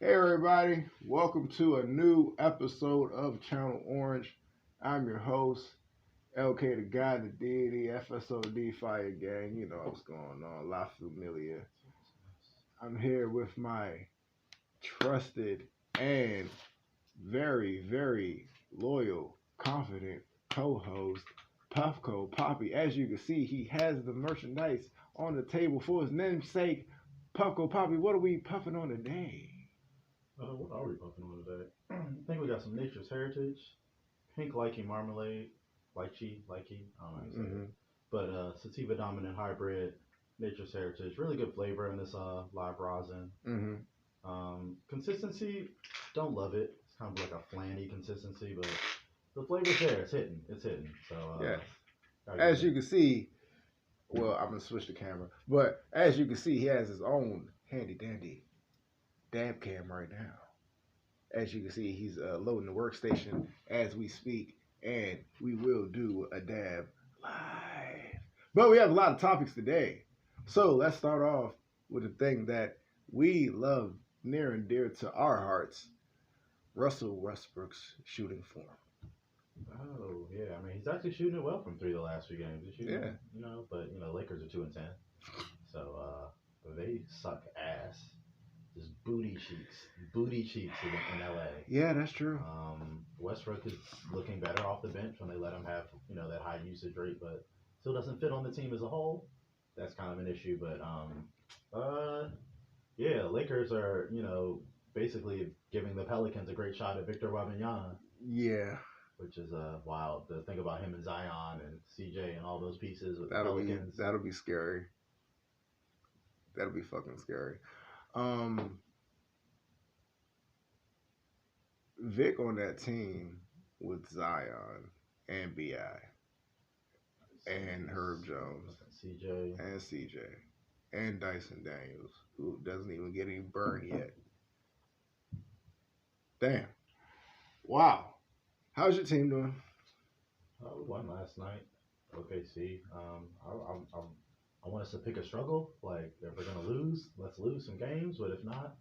Hey everybody, welcome to a new episode of Channel Orange. I'm your host, LK the Guy, the Deity, FSOD Fire Gang. You know what's going on, La Familia. I'm here with my trusted and very, very loyal, confident co-host, Puffco Poppy. As you can see, he has the merchandise on the table for his namesake. Puffco Poppy, what are we puffing on today? What are we puffing on today? I think we got some Nature's Heritage, pink lychee marmalade, lychee, I don't know how to say it. But sativa dominant hybrid, Nature's Heritage, really good flavor in this live rosin. Consistency, don't love it. It's kind of like a flanny consistency, but the flavor's there. It's hitting. So Yes. As you can see, well, I'm gonna switch the camera, but as you can see, he has his own handy dandy dab cam right now. As you can see, he's loading the workstation as we speak, and we will do a dab live. But we have a lot of topics today. So let's start off with the thing that we love near and dear to our hearts, Russell Westbrook's shooting form. Oh, yeah. I mean, he's actually shooting it well from three of the last few games. He's shooting, but Lakers are 2-10. So they suck ass. Just booty cheeks in LA. Yeah, that's true. Westbrook is looking better off the bench when they let him have that high usage rate, but still doesn't fit on the team as a whole. That's kind of an issue. But Lakers are basically giving the Pelicans a great shot at Victor Wembanyama. Yeah. Which is wild to think about him and Zion and CJ and all those pieces with the Pelicans. That'll be scary. That'll be fucking scary. Vic on that team with Zion and B.I. and Herb Jones and CJ and Dyson Daniels, who doesn't even get any burn yet. Damn. Wow. How's your team doing? We won last night. OKC. I want us to pick a struggle. Like, if we're going to lose, let's lose some games. But if not,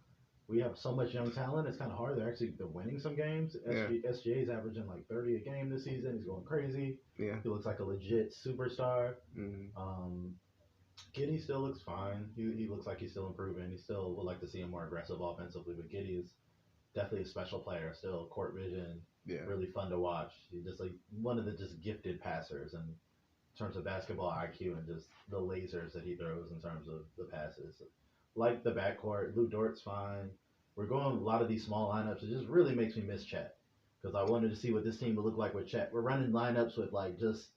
we have so much young talent. It's kind of hard. They're winning some games. SGA's averaging like 30 a game this season. He's going crazy. Yeah. He looks like a legit superstar. Mm-hmm. Giddey still looks fine. He looks like he's still improving. He still would like to see him more aggressive offensively. But Giddey is definitely a special player. Still court vision. Yeah. Really fun to watch. He's just like one of the just gifted passers and in terms of basketball IQ and just the lasers that he throws in terms of the passes. Like the backcourt, Lou Dort's fine. We're going a lot of these small lineups. It just really makes me miss Chet because I wanted to see what this team would look like with Chet. We're running lineups with like just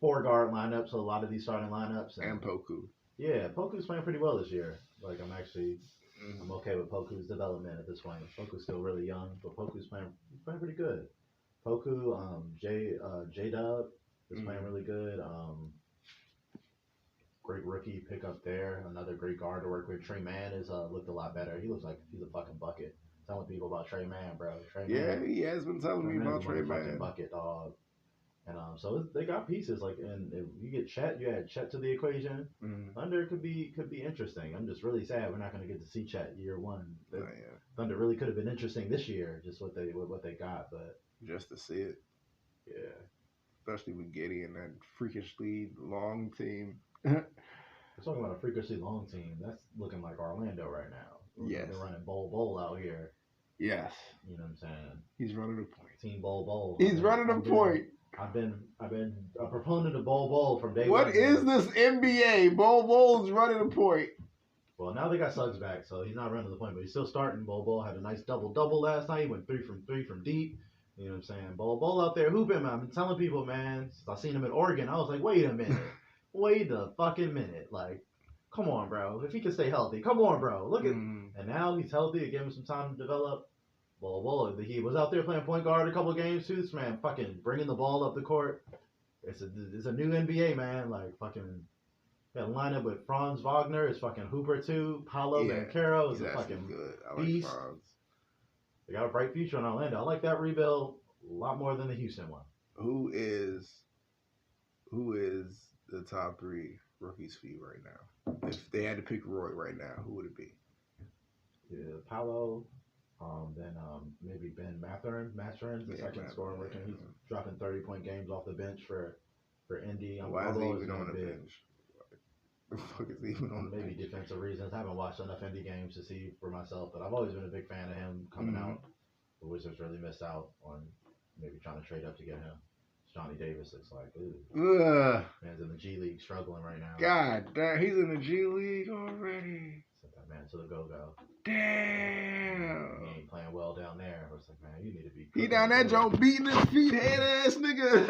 4-guard lineups, so a lot of these starting lineups. And Poku. Yeah, Poku's playing pretty well this year. Like I'm okay with Poku's development at this point. Poku's still really young, but Poku's playing pretty good. Poku, J-Dub is playing really good. Great rookie pickup there. Another great guard to work with. Trey Mann is looked a lot better. He looks like he's a fucking bucket. Telling people about Trey Mann, bro. Man, he has been telling me about Trey Mann. Fucking bucket, dog. And so they got pieces like, and if you get Chet, you add Chet to the equation. Thunder could be interesting. I'm just really sad we're not going to get to see Chet year one. Thunder really could have been interesting this year, just what they got, but just to see it. Yeah. Especially with Giddey and that freakishly long team. We're talking about a freakishly long team. That's looking like Orlando right now. Yes. They're running bowl out here. Yes. You know what I'm saying? He's running a point. Team bowl. He's running a point. I've been a proponent of bowl from day one. What is this NBA? Bowl's running a point. Well, now they got Suggs back, so he's not running the point, but he's still starting. Bowl had a nice double last night. He went 3 from deep. You know what I'm saying? Bowl out there hooping, man. I've been telling people, man, since I seen him in Oregon, I was like, wait a minute. Wait a fucking minute. Like, come on, bro. If he can stay healthy, come on, bro. Look at And now he's healthy. It gave him some time to develop. He was out there playing point guard a couple of games, too. This man fucking bringing the ball up the court. It's a new NBA, man. Like, fucking got a lineup with Franz Wagner. It's fucking Hooper, too. Paulo Banchero is a fucking good. I like beast. Franz. They got a bright future in Orlando. I like that rebuild a lot more than the Houston one. Who is the top 3 rookies for you right now? If they had to pick Roy right now, who would it be? Yeah, Paulo, then maybe Ben Mathurin, the second scorer rookie. He's dropping 30-point games off the bench for Indy. Why is he even on the bench? The fuck is he even on the maybe bench? defensive reasons. I haven't watched enough Indy games to see for myself, but I've always been a big fan of him coming out. The Wizards really missed out on maybe trying to trade up to get him. Johnny Davis looks like, ooh. Man's in the G League struggling right now. God damn, he's in the G League already. Sent that man to the go-go. Damn. He ain't playing well down there. It's like, man, you need to be. He down that joint beating his feet, head ass nigga.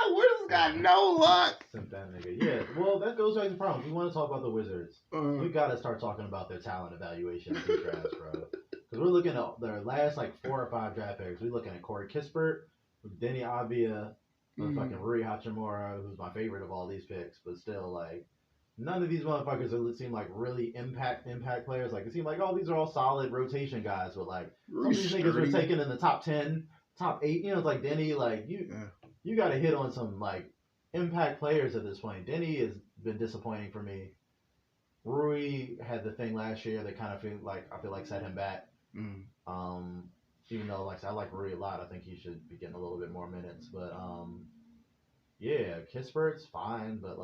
Wizards got no luck. Sent that nigga. Yeah, well, that goes back to the problem. If we want to talk about the Wizards, we got to start talking about their talent evaluation of these drafts, bro. Because we're looking at their last, 4 or 5 draft picks. We're looking at Corey Kispert, Denny Avdia, fucking Rui Hachimura, who's my favorite of all these picks, but still, none of these motherfuckers seem like really impact players. It seemed like, these are all solid rotation guys, but some of these niggas were taken in the top 10, top 8. You know, it's like Denny, you got to hit on some impact players at this point. Denny has been disappointing for me. Rui had the thing last year that kind of I feel like set him back. Even though I like Rui a lot, I think he should be getting a little bit more minutes. But yeah, Kispert's fine, but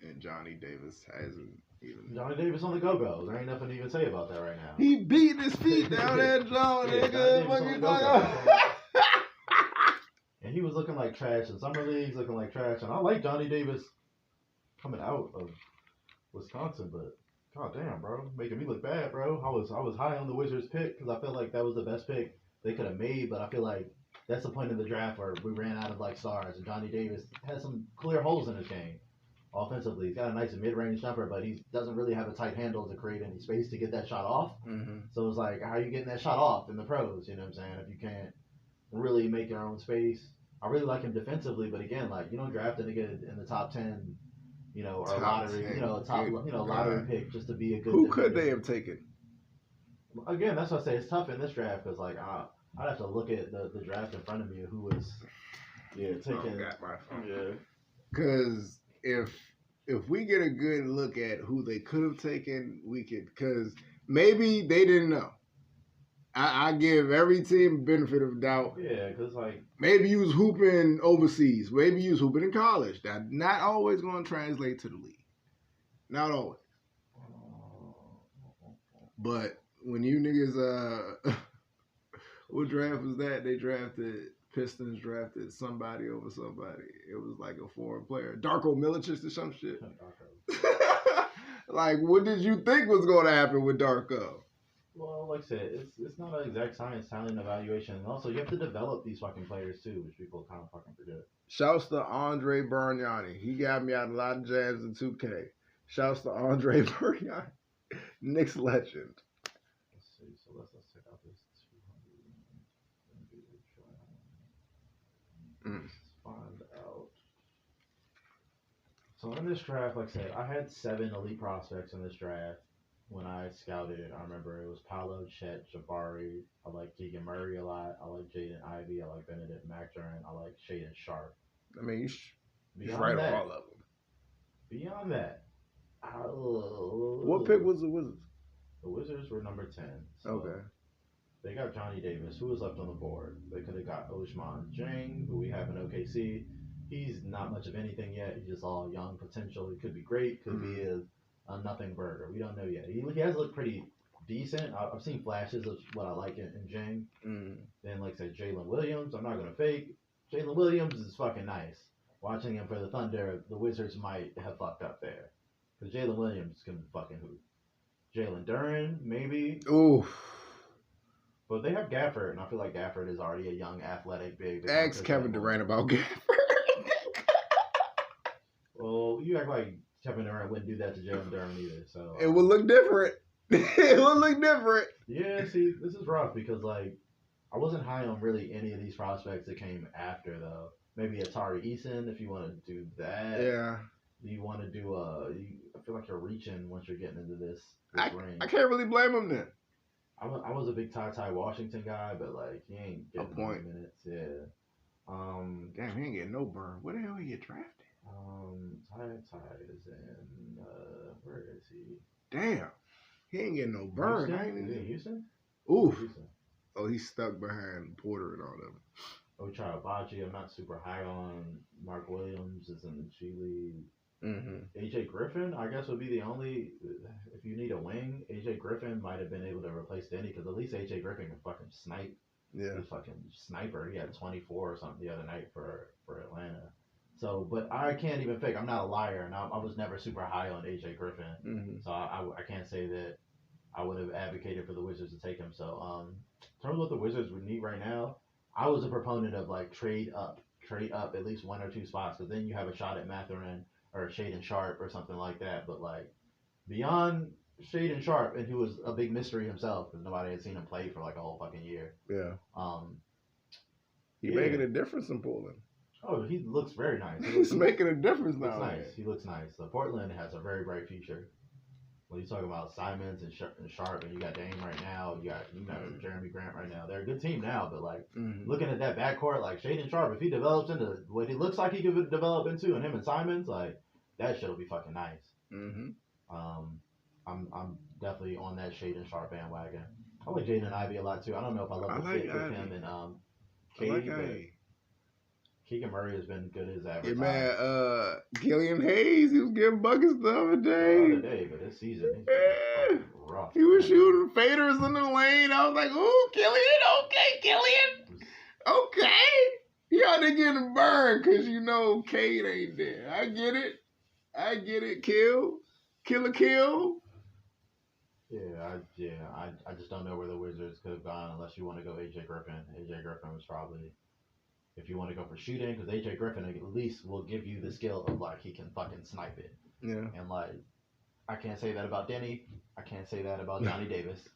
and Johnny Davis hasn't even. Johnny Davis on the go-go. There ain't nothing to even say about that right now. He beating his feet down that jaw, nigga. And he was looking like trash in summer leagues, looking like trash. And I like Johnny Davis coming out of Wisconsin, but god damn, bro, making me look bad, bro. I was high on the Wizards pick because I felt like that was the best pick they could have made, but I feel like that's the point of the draft where we ran out of stars, and Johnny Davis has some clear holes in his game. Offensively, he's got a nice mid-range jumper, but he doesn't really have a tight handle to create any space to get that shot off. So it's how are you getting that shot off in the pros? You know what I'm saying? If you can't really make your own space. I really like him defensively, but again, you don't draft a nigga in the top 10, or top lottery, 10. Lottery pick just to be a good. Who could they have taken? Again, that's what I say. It's tough in this draft because I'd have to look at the draft in front of me who was taken. Got my phone. Yeah. Because if we get a good look at who they could have taken, we could. Because maybe they didn't know. I give every team benefit of the doubt. Yeah, because maybe you was hooping overseas. Maybe you was hooping in college. That's not always going to translate to the league. Not always. But when you niggas, what draft was that? Pistons drafted somebody over somebody. It was a foreign player. Darko Milicic or some shit. What did you think was going to happen with Darko? Well, like I said, it's not an exact science talent evaluation. And also, you have to develop these fucking players, too, which people kind of fucking forget. Shouts to Andre Bargnani. He got me out a lot of jabs in 2K. Shouts to Andre Bargnani. Knicks legend. Let's see. So let's check out this 200. Let's find out. So in this draft, like I said, I had 7 elite prospects in this draft. When I scouted it, I remember it was Paolo, Chet, Jabari. I like Keegan Murray a lot. I like Jaden Ivey. I like Benedict Mathurin. I like Shaedon Sharp. I mean, you right on all of them. Beyond that, what pick was the Wizards? The Wizards were number 10. So okay. They got Johnny Davis, who was left on the board. They could have got Ousmane Dieng, who we have in OKC. He's not much of anything yet. He's just all young potential. He could be great. Could be a nothing burger. We don't know yet. He has looked pretty decent. I've seen flashes of what I like in Dieng. Then, like I said, Jalen Williams. I'm not going to fake. Jalen Williams is fucking nice. Watching him for the Thunder, the Wizards might have fucked up there. Because Jalen Williams can fucking hoop. Jalen Duren, maybe. Ooh. But they have Gafford, and I feel like Gafford is already a young, athletic, big. Ask Kevin Durant about Gafford. Well, you act like Kevin Durant wouldn't do that to Jalen Duren either. So it would look different. It would look different. Yeah, see, this is rough because I wasn't high on really any of these prospects that came after though. Maybe Atari Eason if you want to do that. Yeah. You want to do I feel like you're reaching once you're getting into this range. I can't really blame him then. I was a big Ty Washington guy, but he ain't getting minutes. Yeah. Damn, he ain't getting no burn. Where the hell he get drafted? Ty is in where is he? Damn. He ain't getting no burn. Houston? I ain't Is he in even. Houston? Oof. Houston. Oh, he's stuck behind Porter and all them. Ochai Abaji, I'm not super high on. Mark Williams is in the G League. AJ Griffin, I guess, would be the only. If you need a wing, AJ Griffin might have been able to replace Denny because at least AJ Griffin can fucking snipe. Yeah. He's fucking sniper. He had 24 or something the other night for Atlanta. So, but I can't even fake. I'm not a liar, and I was never super high on AJ Griffin. So I can't say that I would have advocated for the Wizards to take him. So, in terms of what the Wizards would need right now, I was a proponent of like trade up at least 1 or 2 spots because then you have a shot at Mathurin or Shaden Sharp or something like that. But like beyond Shaden Sharp, and who was a big mystery himself because nobody had seen him play for like a whole fucking year. Yeah. He's Yeah. making a difference in Portland. Oh, he looks very nice. He's making a difference now. Nice. He looks nice. So Portland has a very bright future. When you talk about Simons and Sharp, and you got Dame right now, you got Jeremy Grant right now. They're a good team now, but like looking at that backcourt, like Shaden Sharp, if he develops into what he looks like he could develop into, and him and Simons, like that shit'll be fucking nice. I'm definitely on that Shaden Sharp bandwagon. I like Jaden Ivey a lot too. I don't know if I love the fit with him and KD, Keegan Murray has been good as advertised. Yeah, man, Killian Hayes, he was getting buckets the other day. But this season, he's rough. He was shooting faders in the lane. I was like, ooh, Killian, okay, Killian. Okay. He out there getting burned because, Cade ain't there. I get it. Kill. I just don't know where the Wizards could have gone unless you want to go AJ Griffin. AJ Griffin was probably... If you want to go for shooting, because AJ Griffin at least will give you the skill of like he can fucking snipe it. Yeah. And like, I can't say that about Denny. I can't say that about Johnny Davis.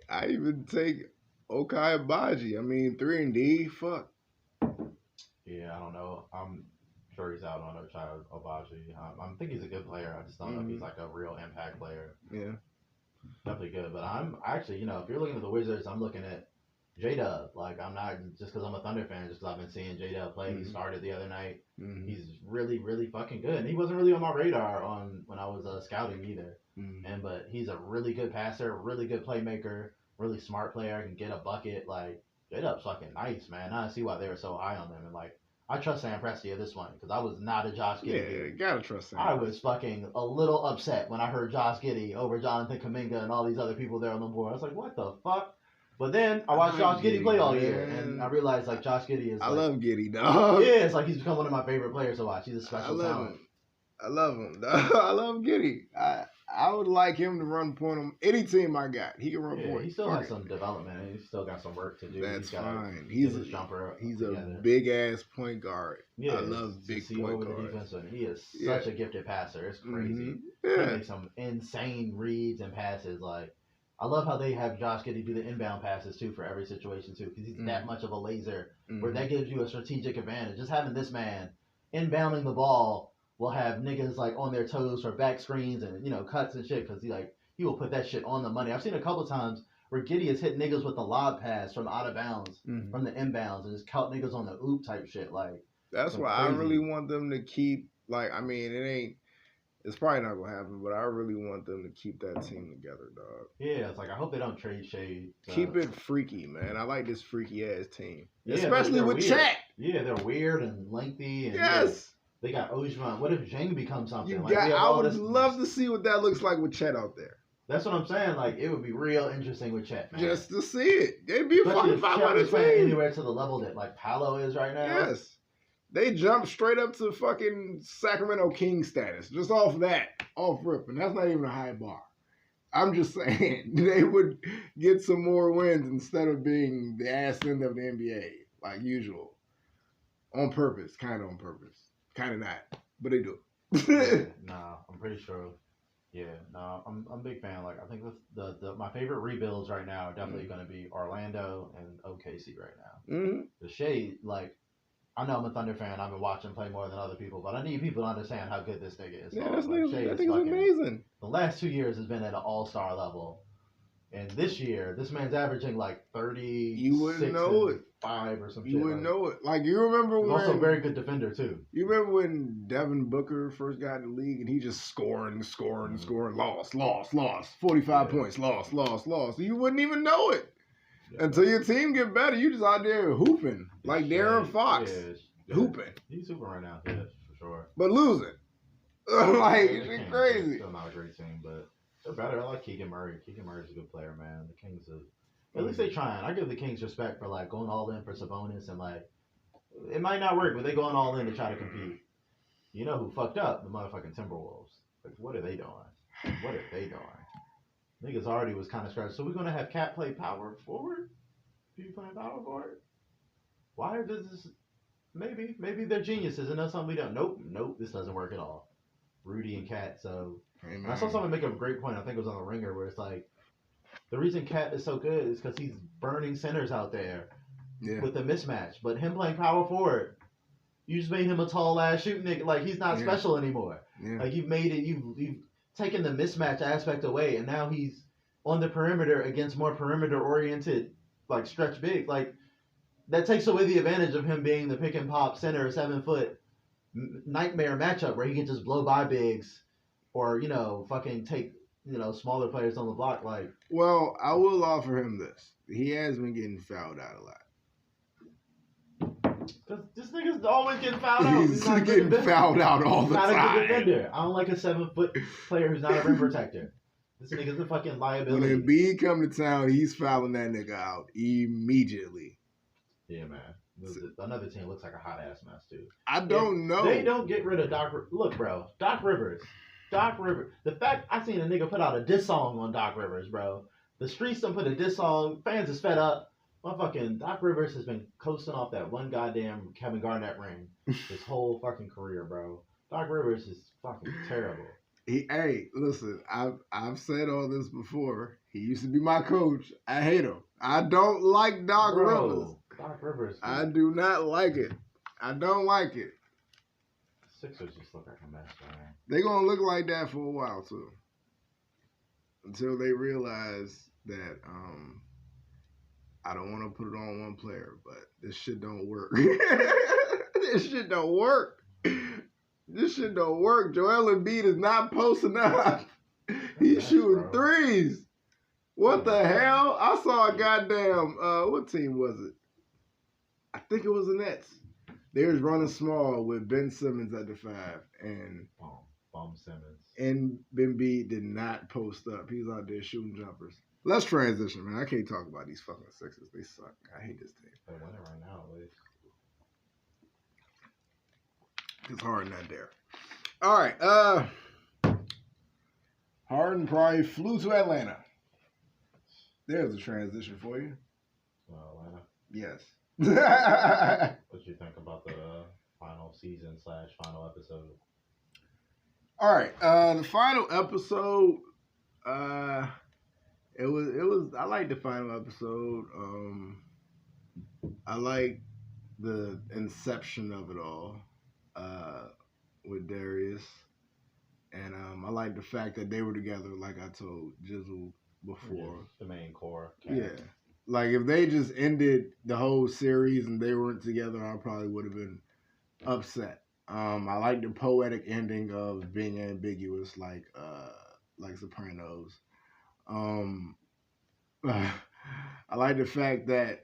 I even take Okai Abaji. I mean, 3-and-D. Fuck. Yeah, I don't know. I'm sure he's out on Ochai Abaji. I think he's a good player. I just don't know if he's like a real impact player. Yeah. Definitely good. But I'm actually, if you're looking at the Wizards, I'm looking at J-Dub. Like, I'm not just because I'm a Thunder fan, just because I've been seeing J-Dub play. He started the other night. He's really, really fucking good. And he wasn't really on my radar when I was scouting either. But he's a really good passer, really good playmaker, really smart player, can get a bucket. Like, J-Dub's fucking nice, man. I see why they were so high on them. And, like, I trust Sam Presti at this one because I was not a Josh Giddey. Yeah, you gotta trust Sam. I was fucking a little upset when I heard Josh Giddey over Jonathan Kuminga and all these other people there on the board. I was like, what the fuck? But then I watched Josh Giddey play all year, and I realized like Josh Giddey is. I love Giddey, dog. Yeah, it's like he's become one of my favorite players to watch. He's a special talent. I love him. I love Giddey. I would like him to run point on any team I got. He can run point. He still has some development. And he's still got some work to do. That's fine. He's a jumper. He's a big ass point guard. Yeah, I love big point guards. He is such a gifted passer. It's crazy. He makes some insane reads and passes. Like, I love how they have Josh Giddey do the inbound passes too for every situation too, because he's that much of a laser. Where that gives you a strategic advantage. Just having this man inbounding the ball will have niggas like on their toes for back screens and cuts and shit, because he will put that shit on the money. I've seen a couple times where Giddey has hit niggas with the lob pass from out of bounds, from the inbounds, and just caught niggas on the oop type shit. Like, that's why I really want them to keep, like, I mean, it's probably not gonna happen, but I really want them to keep that team together, dog. Yeah, it's like I hope they don't trade shade. Keep it freaky, man. I like this freaky ass team, especially with Chat. Yeah, they're weird and lengthy. And yes. They got Ojman. What if Jang becomes something? I would love to see what that looks like with Chet out there. That's what I'm saying. Like, it would be real interesting with Chet, man. Just to see it. They'd be fucking 500 team. Anywhere to the level that, like, Paolo is right now. Yes. They jumped straight up to fucking Sacramento King status. Just off rip. And that's not even a high bar. I'm just saying, they would get some more wins instead of being the ass end of the NBA, like usual. On purpose. Kind of on purpose. Kind of not, but they do. Nah, I'm pretty sure. Yeah, no, I'm a big fan. Like, I think my favorite rebuilds right now are definitely going to be Orlando and OKC right now. The Shade, like, I know I'm a Thunder fan. I've been watching play more than other people, but I need people to understand how good this nigga is. Yeah, I think it's amazing. The last 2 years has been at an all-star level. And this year, this man's averaging like 36 You wouldn't know it. 5 or some shit. You wouldn't know it. Like, you remember when... Also a very good defender, too. You remember when Devin Booker first got in the league and he just scoring. Lost. 45 points. Lost. You wouldn't even know it. Yeah. Until your team get better. You just out there hooping. Like Darren Fox. Hooping. He's hooping right now, for sure. But losing. Like, it's crazy. Still not a great team, but they're better. I like Keegan Murray. Keegan Murray's a good player, man. The Kings are... At least they trying. I give the Kings respect for like going all in for Sabonis and like it might not work, but they going all in to try to compete. You know who fucked up? The motherfucking Timberwolves. Like, what are they doing? Niggas already was kind of scratched. So we're gonna have Cat play power forward? You playing power forward? Why does this? Maybe they're geniuses and that's something we don't. Nope. This doesn't work at all. Rudy and Cat. So I saw someone make a great point. I think it was on the Ringer where it's like. The reason Cat is so good is because he's burning centers out there with the mismatch. But him playing power forward, you just made him a tall ass shooting nigga. Like he's not special anymore. Yeah. Like you've made it. You've taken the mismatch aspect away, and now he's on the perimeter against more perimeter oriented like stretch big. Like that takes away the advantage of him being the pick and pop center, 7 foot nightmare matchup where he can just blow by bigs or fucking take. Smaller players on the block, like. Well, I will offer him this. He has been getting fouled out a lot. Cause this nigga's always getting fouled out. He's getting fouled out all the time. Not a good defender. I don't like a 7 foot player who's not a rim protector. This nigga's a fucking liability. When Embiid come to town, he's fouling that nigga out immediately. Yeah, man. Another team looks like a hot ass mess too. I don't know. They don't get rid of Doc. Look, bro, Doc Rivers. The fact I seen a nigga put out a diss song on Doc Rivers, bro. The streets done put a diss song. Fans is fed up. Motherfucking Doc Rivers has been coasting off that one goddamn Kevin Garnett ring his whole fucking career, bro. Doc Rivers is fucking terrible. Hey, listen, I've said all this before. He used to be my coach. I hate him. I don't like Doc Rivers. Doc Rivers. I do not like it. I don't like it. Sixers just look like a mess, man. They're going to look like that for a while, too. Until they realize that, I don't want to put it on one player, but this shit don't work. This shit don't work. Joel Embiid is not posting up. He's shooting threes. What the hell? I saw a goddamn, what team was it? I think it was the Nets. They was running small with Ben Simmons at the 5, and Simmons. And Embiid did not post up. He was out there shooting jumpers. Let's transition, man. I can't talk about these fucking Sixers. They suck. I hate this team. They're winning right now, at least. It's Harden not there. All right. Harden probably flew to Atlanta. There's a transition for you. Atlanta? Yes. What you think about the final season / final episode? All right, the final episode. It was. I liked the final episode. I like the inception of it all with Darius, and I like the fact that they were together. Like I told Jizzle before, the main core. Yeah. Like, if they just ended the whole series and they weren't together, I probably would have been upset. I like the poetic ending of being ambiguous, like Sopranos. I like the fact that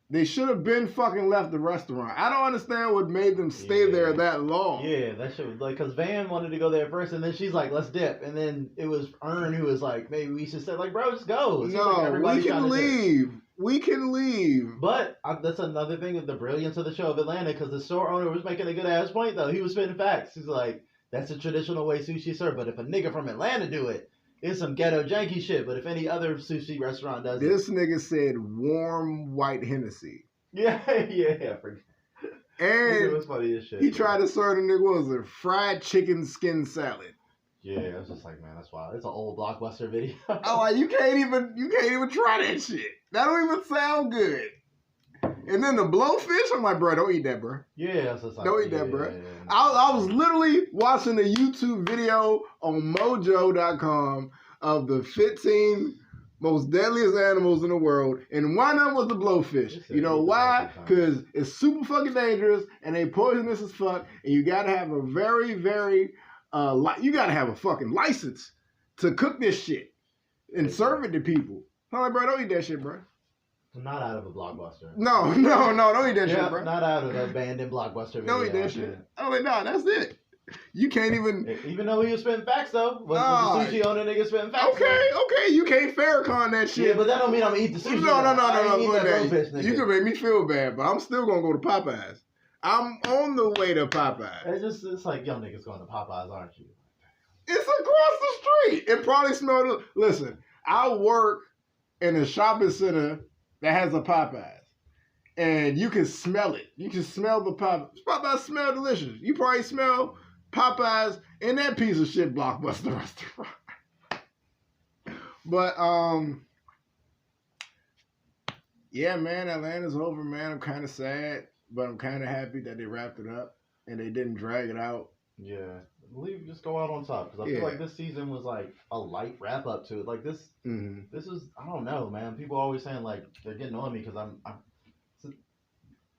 they should have been fucking left the restaurant. I don't understand what made them stay there that long. Yeah, that shit was like, because Van wanted to go there first, and then she's like, let's dip. And then it was Ern who was like, maybe we should stay. Like, bro, just go. We can leave. We can leave. But that's another thing with the brilliance of the show of Atlanta, because the store owner was making a good ass point, though. He was spitting facts. He's like, that's a traditional way sushi is served. But if a nigga from Atlanta do it, it's some ghetto janky shit. But if any other sushi restaurant does this nigga said warm white Hennessy. Yeah. And it was funny as shit. He tried to serve the nigga, what was it, fried chicken skin salad. Yeah, I was just like, man, that's wild. It's an old Blockbuster video. I'm like, you can't even try that shit. That don't even sound good. And then the blowfish, I'm like, bro, don't eat that, bro. Yeah, that's just like, don't eat that, bro. Yeah. I was literally watching a YouTube video on Mojo.com of the 15 most deadliest animals in the world, and one of them was the blowfish. You know why? Because it's super fucking dangerous, and they poisonous as fuck, and you gotta have a very, very, you gotta have a fucking license to cook this shit and serve it to people. I'm like, bro, don't eat that shit, bro. Not out of a Blockbuster. No, don't eat that shit, bro. Not out of an abandoned Blockbuster. Don't eat that shit. I'm like, nah, that's it. You can't even though he was spitting facts though. With the sushi owner nigga spitting facts. Okay, you can't Farrakhan that shit. Yeah, but that don't mean I'm gonna eat the sushi. No. You can make me feel bad, but I'm still gonna go to Popeyes. I'm on the way to Popeyes. It's like young niggas going to Popeyes, aren't you? It's across the street. It probably smells. Listen, I work in a shopping center that has a Popeyes. And you can smell it. You can smell the Popeyes. Popeyes smell delicious. You probably smell Popeyes in that piece of shit Blockbuster restaurant. But yeah, man, Atlanta's over, man. I'm kind of sad, but I'm kind of happy that they wrapped it up and they didn't drag it out. Yeah, just go out on top, because I feel like this season was like a light wrap up to it. Like this is, I don't know, man. People are always saying like they're getting on me because I'm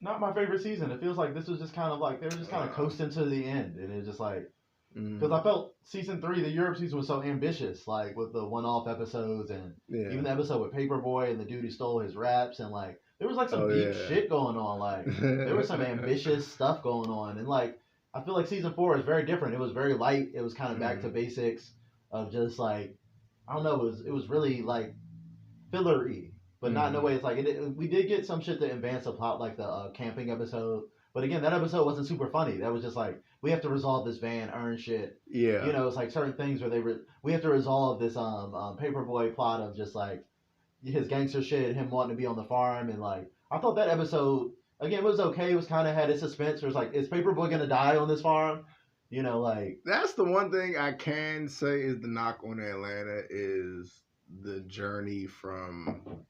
not my favorite season. It feels like this was just kind of like they were just kind of coasting to the end, and it's just like because I felt season 3, the Europe season, was so ambitious, like with the one-off episodes and even the episode with Paperboy and the dude who stole his raps, and like there was like some deep shit going on. Like there was some ambitious stuff going on, and like I feel like season 4 is very different. It was very light. It was kind of back to basics of just like I don't know. It was really like filler-y. But not in a way. It's like we did get some shit to advance the plot, like the camping episode. But again, that episode wasn't super funny. That was just like we have to resolve this van earn shit. Yeah. You know, it's like certain things where we have to resolve this Paperboy plot of just like his gangster shit, him wanting to be on the farm, and like I thought that episode again was okay. It was kind of had its suspense. It was like, is Paperboy gonna die on this farm? You know, like that's the one thing I can say is the knock on Atlanta is the journey from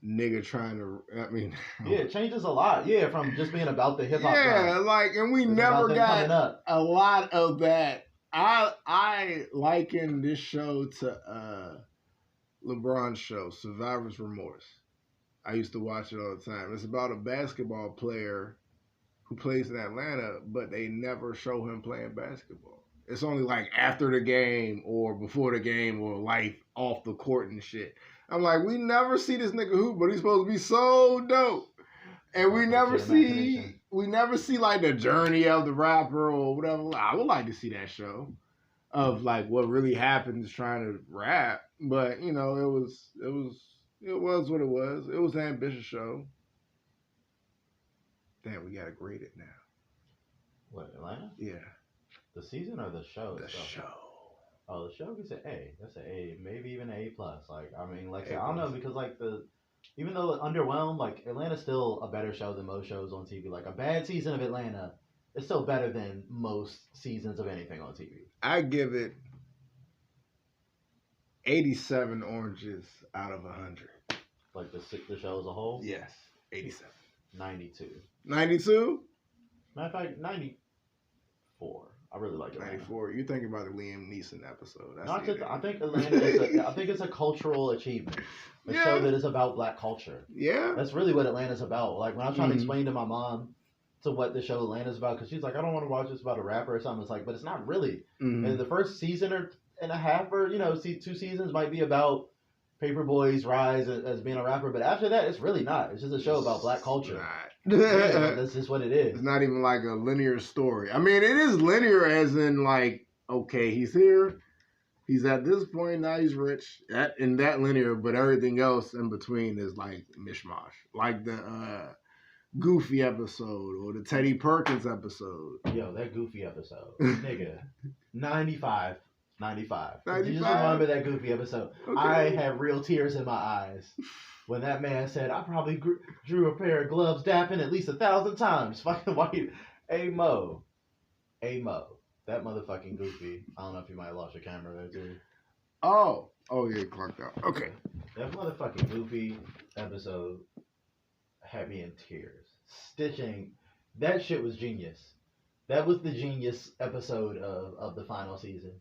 nigga trying to, it changes a lot. Yeah, from just being about the hip hop. Yeah, like, and we never got a lot of that. I liken this show to LeBron's show, Survivor's Remorse. I used to watch it all the time. It's about a basketball player who plays in Atlanta, but they never show him playing basketball. It's only like after the game or before the game or life off the court and shit. I'm like, we never see this nigga hoop, but he's supposed to be so dope. And we never see like the journey of the rapper or whatever. I would like to see that show of like what really happens trying to rap. But you know, it was what it was. It was an ambitious show. Damn, we gotta grade it now. What, Atlanta? Yeah. The season or the show? The show. Oh, the show gets an A. That's an A, maybe even an A plus. Like, I mean, like, I don't know, because like even though it underwhelmed, like Atlanta's still a better show than most shows on TV. Like a bad season of Atlanta is still better than most seasons of anything on TV. I give it 87 oranges out of 100. Like the show as a whole? Yes, 87. 92. 92? Matter of fact, 94. I really like Atlanta. 94. You're thinking about the Liam Neeson episode. I think Atlanta is I think it's a cultural achievement. A show that is about black culture. Yeah. That's really what Atlanta's about. Like when I was trying to explain to my mom to what the show Atlanta's about, because she's like, I don't want to watch this about a rapper or something. It's like, but it's not really. And the first season and a half, or 2 seasons might be about Paperboy's rise as being a rapper, but after that, it's really not. It's just a show about black culture. That's just what it is. It's not even like a linear story. I mean, it is linear as in like, okay, he's here, he's at this point, now he's rich. In that linear, but everything else in between is like mishmash. Like the Goofy episode or the Teddy Perkins episode. Yo, that Goofy episode. Nigga. 95. You just remember that Goofy episode. Okay. I had real tears in my eyes when that man said, I probably drew a pair of gloves dapping at least 1,000 times. Fucking white. Hey Mo. That motherfucking Goofy. I don't know if you might have lost your camera there too. Oh yeah, clocked out. Okay. That motherfucking Goofy episode had me in tears. Stitching. That shit was genius. That was the genius episode of the final season.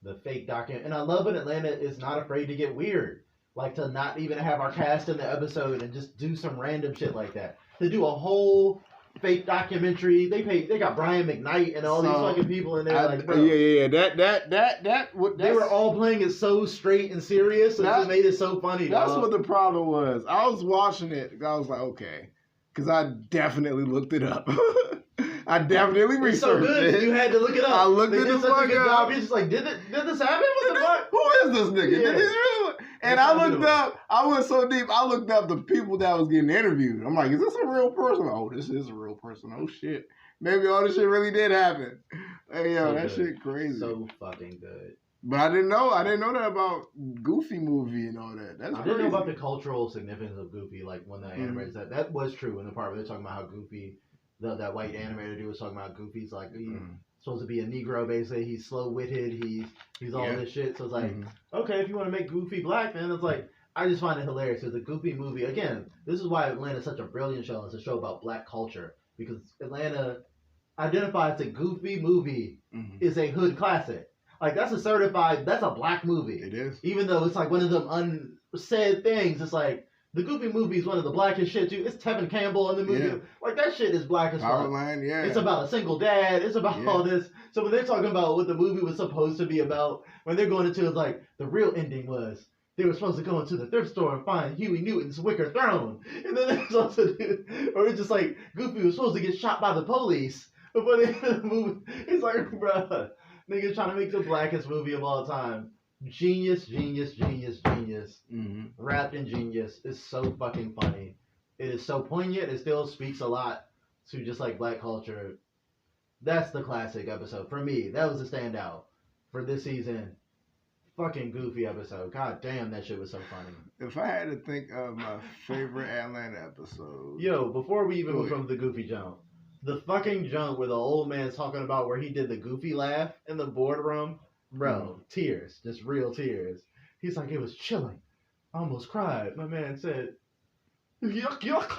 the fake document. And I love when Atlanta is not afraid to get weird. Like to not even have our cast in the episode and just do some random shit like that. To do a whole fake documentary. They got Brian McKnight and all these fucking people in there. Like, bro, yeah. They were all playing it so straight and serious. So it made it so funny. That's what the problem was. I was watching it. I was like, okay, because I definitely looked it up. I definitely researched so good. it. You had to look it up. I looked it up. You're just like, did this happen? What the fuck? Who is this nigga? Yeah. Did this really? And I looked up. I went so deep. I looked up the people that was getting interviewed. I'm like, is this a real person? Oh, this is a real person. Oh shit. Maybe all this shit really did happen. Hey yo, that shit crazy. So fucking good. But I didn't know that about Goofy movie and all that. That's I didn't know about the cultural significance of Goofy. Like when the animators that was true in the part where they're talking about how Goofy. That white animator dude was talking about Goofy's like he's supposed to be a Negro basically. He's slow witted. He's all this shit. So it's like okay, if you want to make Goofy black, then it's like I just find it hilarious because the Goofy movie again. This is why Atlanta is such a brilliant show. It's a show about black culture because Atlanta identifies the Goofy movie is a hood classic. Like that's a black movie. It is. Even though it's like one of them unsaid things. It's like. The Goofy movie is one of the blackest shit too. It's Tevin Campbell in the movie. Yeah. Like that shit is black as fuck. Powerline, yeah. It's about a single dad. It's about all this. So when they're talking about what the movie was supposed to be about, when they're going into it, like the real ending was they were supposed to go into the thrift store and find Huey Newton's wicker throne, and then they're supposed to do, or it's just like Goofy was supposed to get shot by the police before the end of the movie. It's like, bruh, niggas trying to make the blackest movie of all time. Genius. Wrapped in genius. It's so fucking funny. It is so poignant. It still speaks a lot to just like black culture. That's the classic episode for me. That was the standout for this season. Fucking Goofy episode. God damn, that shit was so funny. If I had to think of my favorite Atlanta episode. Yo, before we even move from the Goofy jump, the fucking jump where the old man's talking about where he did the Goofy laugh in the boardroom. Bro, tears. Just real tears. He's like, it was chilling. I almost cried. My man said, yuck, yuck.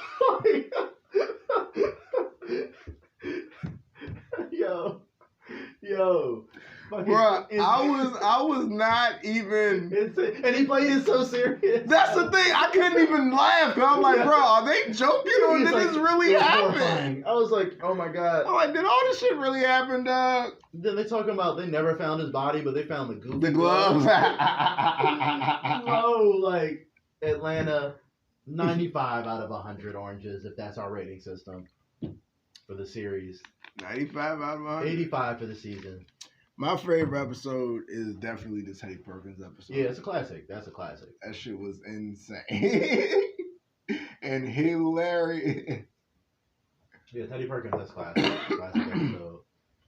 Yo. Bro, I was not even. And he played it so serious. That's the thing. I couldn't even laugh. I'm like, bro, are they joking or did this really happen? I was like, oh my god. I'm like, did all this shit really happen, dog? Then they talking about they never found his body, but they found the gloves. Oh, like Atlanta, 95 out of 100 oranges, if that's our rating system for the series. 95 out of 100. 85 for the season. My favorite episode is definitely the Teddy Perkins episode. Yeah, it's a classic. That's a classic. That shit was insane. And hilarious. Yeah, Teddy Perkins, that's classic. Classic episode.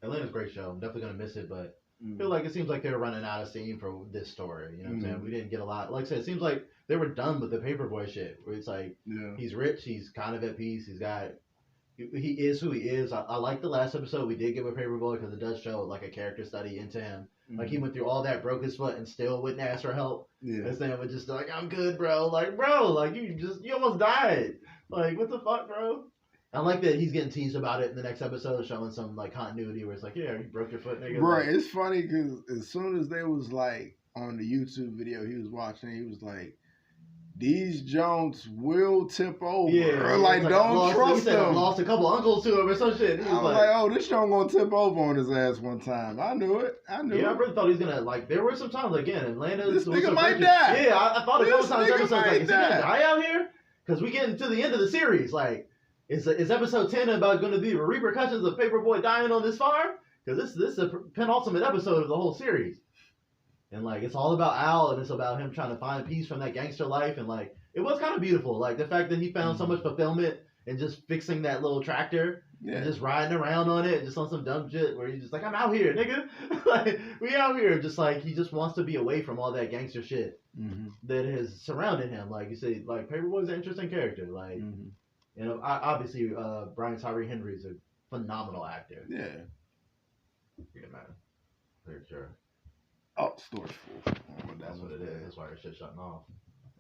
Atlanta's a great show. I'm definitely going to miss it, but I feel like it seems like they're running out of steam for this story. You know what I'm saying? We didn't get a lot. Like I said, it seems like they were done with the Paperboy shit. Where it's like, he's rich, he's kind of at peace, he is who he is. I like the last episode we did get with Paperboy because it does show like a character study into him. Like he went through all that, broke his foot, and still wouldn't ask for help. Yeah. And Sam was just like, I'm good, bro. Like, bro, like you almost died. Like, what the fuck, bro? I like that he's getting teased about it in the next episode, showing some like continuity where it's like, yeah, you broke your foot, nigga. Bro, like, it's funny because as soon as they was like on the YouTube video he was watching, he was like, these Jones will tip over. Yeah, or like don't trust them. I've lost a couple uncles to him or some shit. I was like, oh, this Jones gonna tip over on his ass one time. I knew it. Yeah, I really thought he was gonna like. There were some times again, Atlanta. This nigga might die. Yeah, I thought a couple times episodes like, is he gonna die out here? Because we getting to the end of the series. Like, is episode 10 about going to be the repercussions of Paperboy dying on this farm? Because this is a penultimate episode of the whole series. And, like, it's all about Al, and it's about him trying to find peace from that gangster life. And, like, it was kind of beautiful. Like, the fact that he found so much fulfillment in just fixing that little tractor and just riding around on it, just on some dumb shit where he's just like, I'm out here, nigga. Like, we out here. Just, like, he just wants to be away from all that gangster shit that has surrounded him. Like, you say, like, Paperboy's an interesting character. Like, you know, obviously, Brian Tyree Henry is a phenomenal actor. Yeah. Yeah, man. For sure. Oh, store's full. Oh, that's what it is. That's why your shit's shutting off.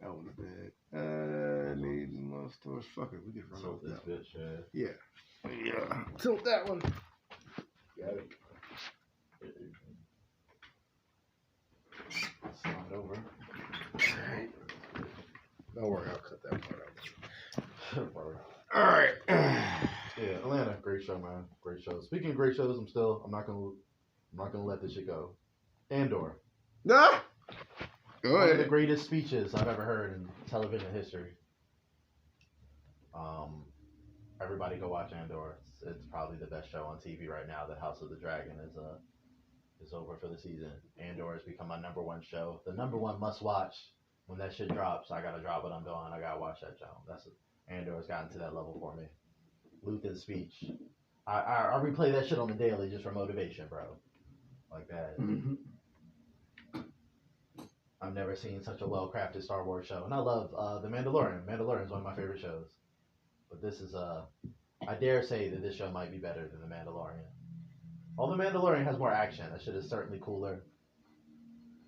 That was bad. Need more stores. Fuck it. We can run off this bitch, yeah. Yeah. Tilt that one. Got it. Don't worry, I'll cut that part out. Word. All right. Yeah, Atlanta, great show, man. Great show. Speaking of great shows, I'm not gonna let this shit go. Andor. Nah. Go One of the ahead. greatest speeches I've ever heard in television history. Everybody go watch Andor. It's probably the best show on TV right now. The House of the Dragon is over for the season. Andor has become my number one show. The number one must watch. When that shit drops, I gotta drop what I'm doing. I gotta watch that show. Andor has gotten to that level for me. Luthen's speech. I replay that shit on the daily just for motivation, bro. Like that. Mm-hmm. I've never seen such a well-crafted Star Wars show. And I love The Mandalorian. Mandalorian is one of my favorite shows. But this is, I dare say that this show might be better than The Mandalorian. Although Mandalorian has more action. That shit is certainly cooler.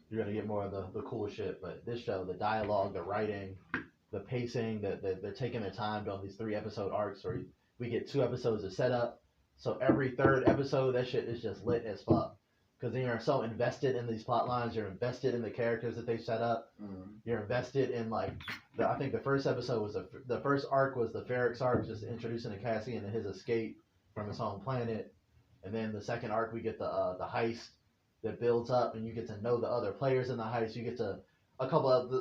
You're going to get more of the cool shit. But this show, the dialogue, the writing, the pacing, they're taking their time doing these 3-episode arcs where we get 2 episodes of setup. So every 3rd episode, that shit is just lit as fuck. Because then you're so invested in these plot lines, you're invested in the characters that they set up. Mm-hmm. You're invested in I think the first episode was the first arc was the Ferrex arc, just introducing the Cassian and his escape from his home planet. And then the second arc we get the heist that builds up, and you get to know the other players in the heist. You get to a couple of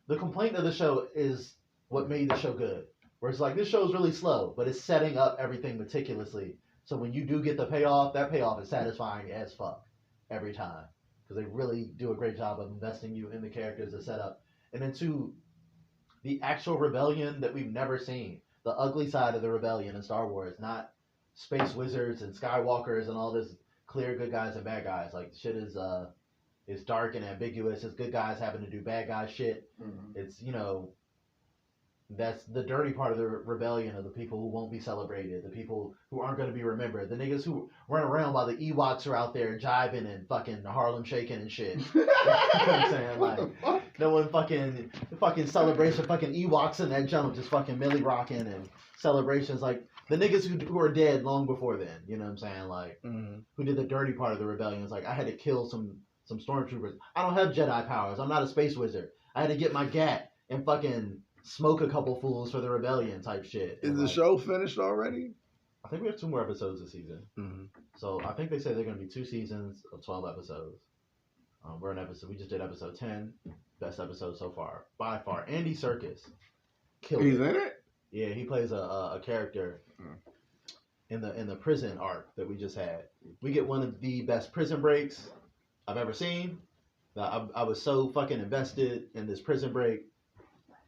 the complaint of the show is what made the show good. Where it's like this show is really slow, but it's setting up everything meticulously. So when you do get the payoff, that payoff is satisfying as fuck every time. Because they really do a great job of investing you in the characters, the setup. And then 2, the actual rebellion that we've never seen. The ugly side of the rebellion in Star Wars. Not space wizards and Skywalkers and all this clear good guys and bad guys. Like, shit is dark and ambiguous. It's good guys having to do bad guy shit. Mm-hmm. It's, that's the dirty part of the rebellion, of the people who won't be celebrated, the people who aren't going to be remembered, the niggas who run around while the Ewoks are out there jiving and fucking Harlem shaking and shit. You know what I'm saying? Like, no one fucking celebration, fucking Ewoks in that jump, just fucking Millie rocking and celebrations. Like, the niggas who are dead long before then, you know what I'm saying? Like, who did the dirty part of the rebellion. It's like, I had to kill some stormtroopers. I don't have Jedi powers. I'm not a space wizard. I had to get my gat and fucking smoke a couple fools for the rebellion type shit. Is the show finished already? I think we have 2 more episodes this season. Mm-hmm. So I think they say they're going to be 2 seasons of 12 episodes. We just did episode 10. Best episode so far. By far. Andy Serkis. He's in it? Yeah, he plays a character in the prison arc that we just had. We get one of the best prison breaks I've ever seen. I was so fucking invested in this prison break.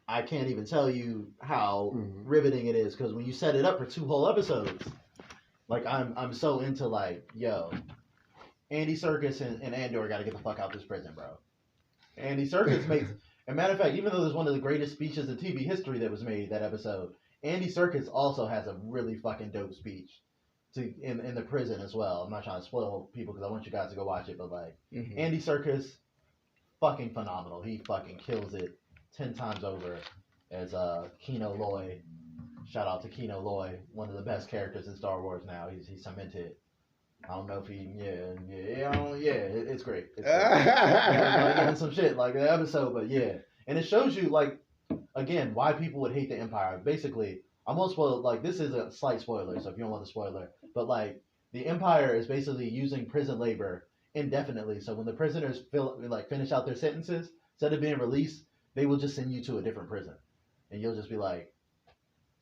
I can't even tell you how riveting it is, because when you set it up for 2 whole episodes, like I'm so into like, yo, Andy Serkis and Andor got to get the fuck out this prison, bro. Andy Serkis makes, and matter of fact, even though there's one of the greatest speeches in TV history that was made that episode, Andy Serkis also has a really fucking dope speech in the prison as well. I'm not trying to spoil people because I want you guys to go watch it, but like Andy Serkis, fucking phenomenal. He fucking kills it 10 times over as Kino Loy. Shout out to Kino Loy, one of the best characters in Star Wars now. He's cemented. I don't know if it's great. It's great. And some shit like the episode, but yeah. And it shows you, like, again, why people would hate the Empire. Basically, I'm gonna spoil, like, this is a slight spoiler, so if you don't want the spoiler, but like, the Empire is basically using prison labor indefinitely. So when the prisoners finish out their sentences, instead of being released, they will just send you to a different prison, and you'll just be like,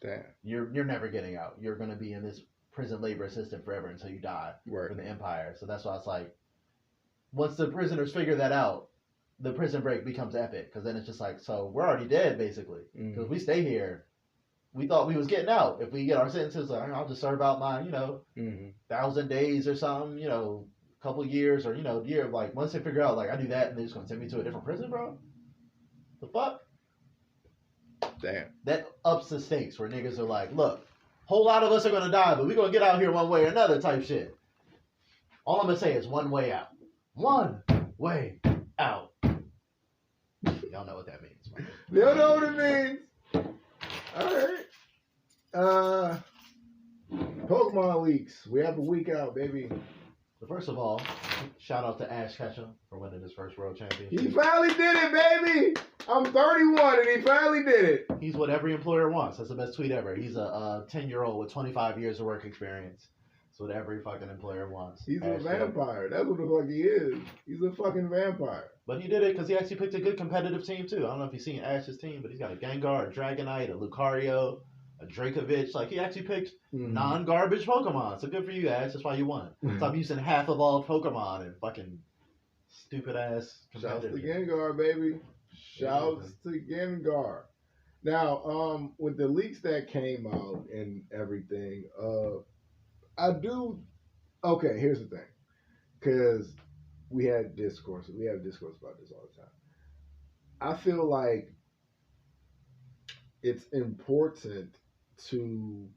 damn, you're never getting out. You're gonna be in this prison labor system forever until you die for the Empire. So that's why it's like, once the prisoners figure that out, the prison break becomes epic, because then it's just like, so we're already dead basically, because we stay here. We thought we was getting out. If we get our sentences, like, I'll just serve out my 1,000 days or something, couple years, or year. Like, once they figure out, like, I do that and they're just gonna send me to a different prison, bro. The fuck? Damn. That ups the stakes, where niggas are like, look, whole lot of us are gonna die, but we're gonna get out here one way or another type shit. All I'm gonna say is one way out. One way out. Y'all know what that means, man. Y'all know what it means. Alright. Pokemon leaks. We have a week out, baby. So first of all, shout out to Ash Ketchum for winning his first world championship. He finally did it, baby! I'm 31 and he finally did it. He's what every employer wants. That's the best tweet ever. He's a 10-year-old with 25 years of work experience. That's what every fucking employer wants. He's a vampire. That's what the fuck he is. He's a fucking vampire. But he did it because he actually picked a good competitive team too. I don't know if you've seen Ash's team, but he's got a Gengar, a Dragonite, a Lucario, a Dracovic. Like he actually picked non-garbage Pokemon. So good for you, Ash. That's why you won. Stop using half evolved Pokemon and fucking stupid ass. Shouts to Gengar, baby. Shouts to Gengar. Now, with the leaks that came out and everything, okay, here's the thing. Because we have discourse about this all the time. I feel like it's important to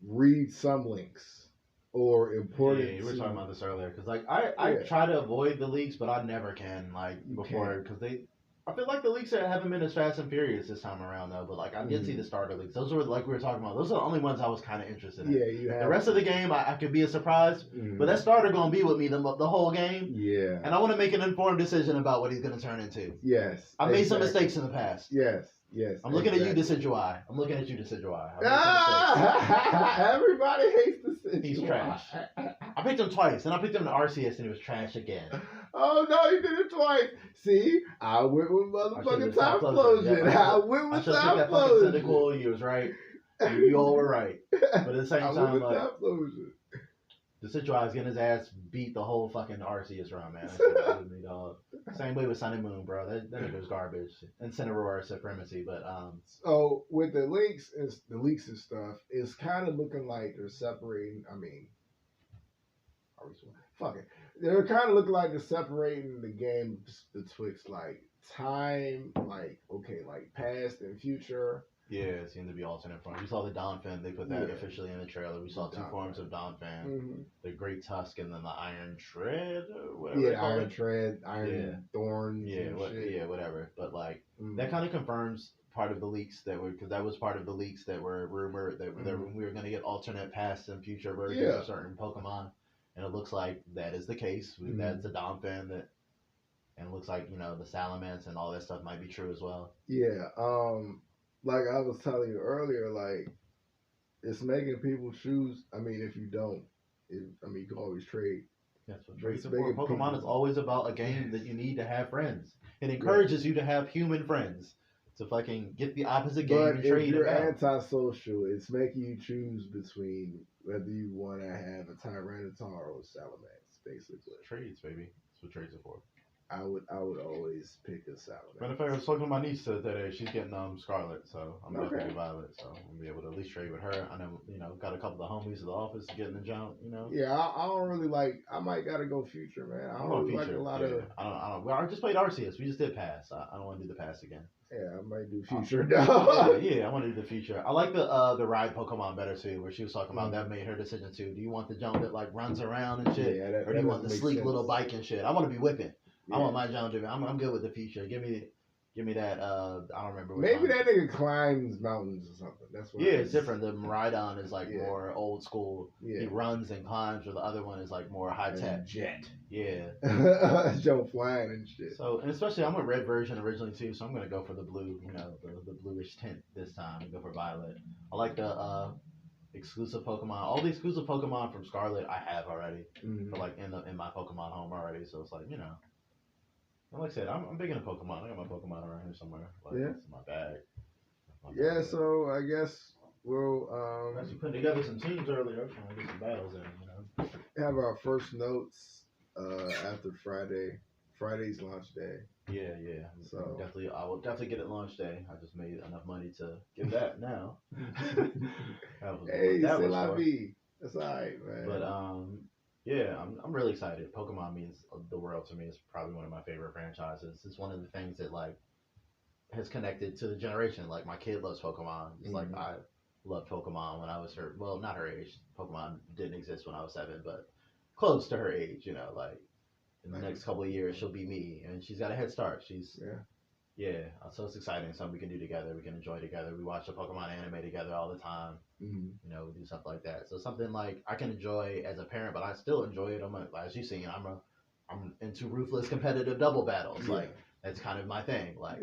read some links or important. Yeah, you were talking about this earlier because like I try to avoid the leaks, but I never can before because I feel like the leaks haven't been as fast and furious this time around though. But like I did see the starter leaks. Those were like we were talking about. Those are the only ones I was kind of interested in. Yeah, you have the rest of the game. I could be a surprise, but that starter gonna be with me the whole game. Yeah, and I want to make an informed decision about what he's gonna turn into. Yes, I made some mistakes in the past. Yes. I'm looking at you, Decidueye. I'm looking at you, Decidueye. Everybody hates Decidueye. He's trash. I picked him twice, and I picked him in RCS, and he was trash again. Oh no, he did it twice. See, I went with motherfucking Top Explosion. I went with Top Explosion. You was right. You all were right. But at the same time, like, Decidueye's getting his ass beat the whole fucking Arceus run, man. That's me, dog. Same way with Sun and Moon, bro. That nigga's garbage. Incineroar supremacy, but So with the leaks and stuff, it's kind of looking like they're separating. I mean, fuck it. They're kind of looking like they're separating the game betwixt like time, like past and future. Yeah, it seemed to be alternate forms. We saw the Donphan. They put that officially in the trailer. We saw two forms of Donphan. The Great Tusk and then the Iron Tread or whatever. Yeah, Iron Tread, Iron Thorns. Yeah, whatever. But like that kind of confirms part of the leaks because that was part of the leaks that were rumored that we were going to get alternate past and future versions of certain Pokemon, and it looks like that is the case. That's a Donphan and it looks like the Salamence and all that stuff might be true as well. Yeah. Like I was telling you earlier, like it's making people choose. I mean, if you don't, you can always trade. That's what trade support. Pokemon is always about a game that you need to have friends. It encourages you to have human friends to fucking get the opposite game and trade. But if you're antisocial, it's making you choose between whether you want to have a Tyranitar or a Salamence, basically. Trades, baby. That's what trades are for. I would always pick a Salamence. Matter of fact, I was talking to my niece today. She's getting Scarlet, so I'm gonna pick Violet. So I'm gonna be able to at least trade with her. I know, got a couple of homies at the office getting the jump. Yeah, I don't really like. I might gotta go future, man. I don't really like a lot of. I don't. Well, I just played Arceus. We just did pass. I don't want to do the pass again. Yeah, I might do future now. Yeah, I want to do the future. I like the ride Pokemon better too, where she was talking about that made her decision too. Do you want the jump that like runs around and shit, or do you want the sleek little bike and shit? I want to be whipping. Yeah. I want my jump to be. I'm good with the future. Give me that. I don't remember. Maybe that nigga climbs mountains or something. That's what. Yeah, it's different. The Miraidon is like more old school. Yeah. He runs and climbs, or the other one is like more high tech. Jet. Yeah. Jump flying and shit. So, and especially I'm a red version originally too, so I'm gonna go for the blue. The bluish tint this time and go for Violet. I like the exclusive Pokemon. All the exclusive Pokemon from Scarlet I have already. For like in my Pokemon home already. So it's like like I said, I'm big into Pokemon. I got my Pokemon around here somewhere. It's in my bag. So I guess we'll actually putting together some teams earlier. I'm trying to get some battles in. Have our first notes after Friday's launch day. Yeah. So I will definitely get it launch day. I just made enough money to get that now. Hey, c'est la vie. That's alright, man. But yeah, I'm really excited. Pokemon means the world to me. It's probably one of my favorite franchises. It's one of the things that like has connected to the generation. Like my kid loves Pokemon. It's like I loved Pokemon when I was her. Well, not her age. Pokemon didn't exist when I was 7, but close to her age. Like in the next couple of years, she'll be me, and she's got a head start. Yeah. So it's exciting. Something we can do together. We can enjoy together. We watch the Pokemon anime together all the time. We do stuff like that. So something like I can enjoy as a parent, but I still enjoy it. As you've seen, I'm into ruthless competitive double battles. Like that's kind of my thing. Like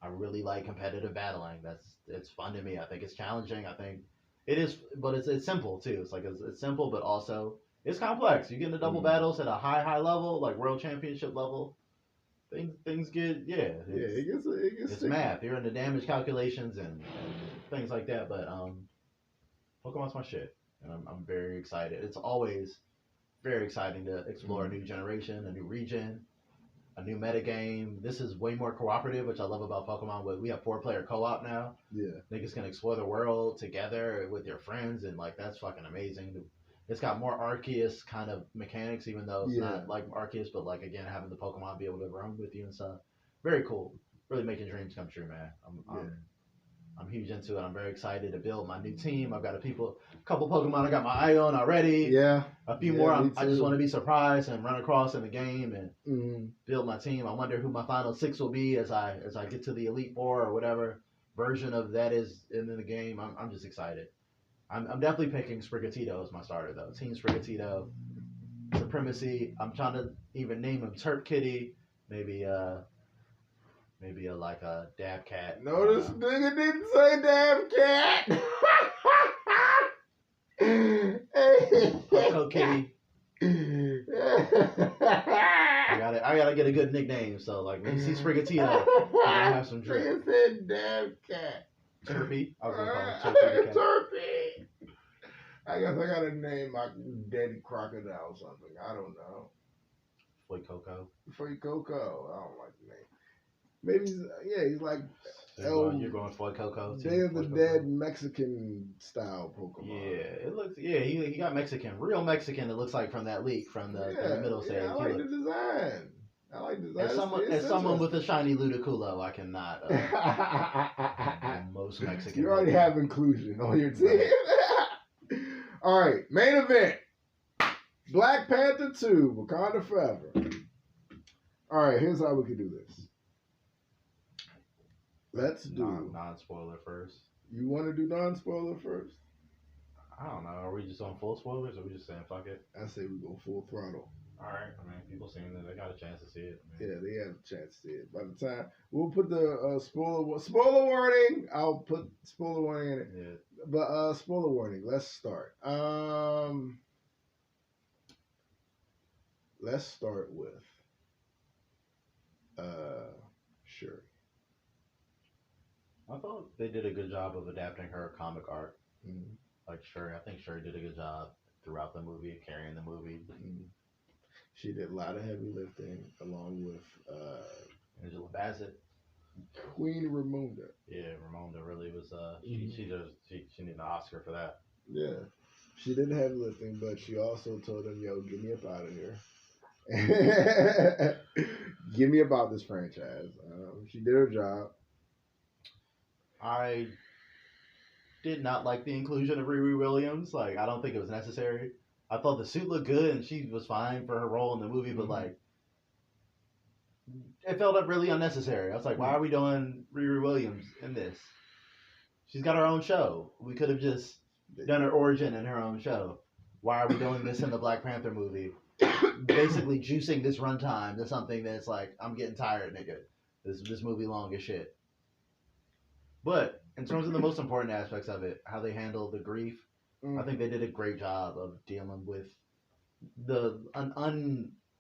I really like competitive battling. It's fun to me. I think it's challenging. I think it is, but it's simple too. It's like it's simple, but also it's complex. You get into double battles at a high level, like world championship level. Things get it gets it's math. You're into damage calculations and things like that. But Pokemon's my shit, and I'm very excited. It's always very exciting to explore a new generation, a new region, a new metagame. This is way more cooperative, which I love about Pokemon. We have 4-player co-op now. Yeah. Niggas can explore the world together with your friends, and like that's fucking amazing. It's got more Arceus kind of mechanics, even though it's not like Arceus, but like again having the Pokemon be able to roam with you and stuff. Very cool. Really making dreams come true, man. I'm huge into it. I'm very excited to build my new team. I've got a couple Pokemon I got my eye on already. Yeah. A few more. I just want to be surprised and run across in the game and build my team. I wonder who my final 6 will be as I get to the Elite Four or whatever version of that is in the game. I'm just excited. I'm definitely picking Sprigatito as my starter though. Team Sprigatito, Supremacy. I'm trying to even name him Turp Kitty. Maybe like a Dab Cat. No, this nigga didn't say Dab Cat. Coco Kitty. I gotta get a good nickname. So like when you see Sprigatito, I'm gonna have some drip. Nigga said Dab Cat. Chirpy. I was gonna call him Chirpy. I guess I gotta name my daddy crocodile or something. I don't know. Foy Coco. Foy Coco. I don't like the name. Maybe he's like you're going Foy Coco. Day of the Dead Mexican style Pokemon. Yeah, it looks. Yeah, he got Mexican, real Mexican. It looks like from that leak from the middle stage. I like the design. As someone with a shiny Ludicolo, I cannot. Most Mexican. You already have inclusion on your team. All right, main event: Black Panther 2, Wakanda Forever. All right, here's how we can do this. Let's do non-spoiler first. You want to do non-spoiler first? I don't know. Are we just on full spoilers, or are we just saying fuck it? I say we go full throttle. All right. I mean, people seen it. They got a chance to see it. Yeah, they have a chance to see it. By the time we'll put the spoiler warning. I'll put spoiler warning in it. Yeah. But spoiler warning. Let's start. Let's start with Shuri. I thought they did a good job of adapting her comic art. Mm-hmm. Like Shuri, I think Shuri did a good job throughout the movie, carrying the movie. Mm-hmm. She did a lot of heavy lifting, along with Angela Bassett, Queen Ramonda. Yeah, Ramonda really was. She needed an Oscar for that. Yeah, she did heavy lifting, but she also told him, "Yo, get me up out of here. Get me about this franchise." She did her job. I did not like the inclusion of Riri Williams. Like, I don't think it was necessary. I thought the suit looked good and she was fine for her role in the movie, but like, it felt really unnecessary. I was like, why are we doing Riri Williams in this? She's got her own show. We could have just done her origin in her own show. Why are we doing this in the Black Panther movie? Basically juicing this runtime to something that's like, I'm getting tired, nigga. This movie long as shit. But in terms of the most important aspects of it, how they handle the grief, I think they did a great job of dealing with an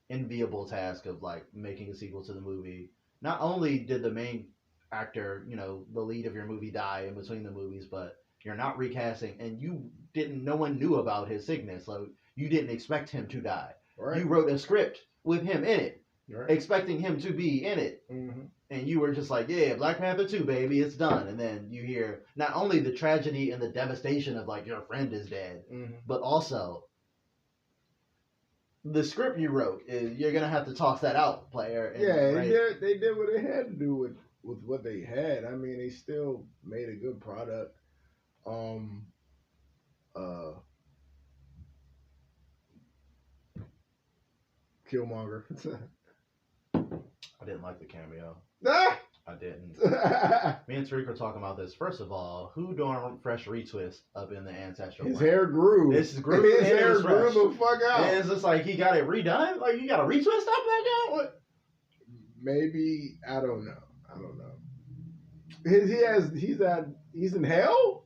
unenviable task of like making a sequel to the movie. Not only did the main actor, the lead of your movie die in between the movies, but you're not recasting, and no one knew about his sickness. Like, you didn't expect him to die. Right. You wrote a script with him in it, expecting him to be in it. Mm-hmm. And you were just like, yeah, Black Panther 2, baby, it's done. And then you hear not only the tragedy and the devastation of, like, your friend is dead, but also the script you wrote is you're going to have to toss that out, player. And, they did what they had to do with what they had. I mean, they still made a good product. Killmonger. I didn't like the cameo. I didn't. Me and Tariq were talking about this. First of all, who doing fresh retwist up in the ancestral? His hair grew. His hair grew the fuck out. And it's just like he got it redone. Like, you got to retwist up that guy? What? maybe I don't know. I don't know. He's in hell.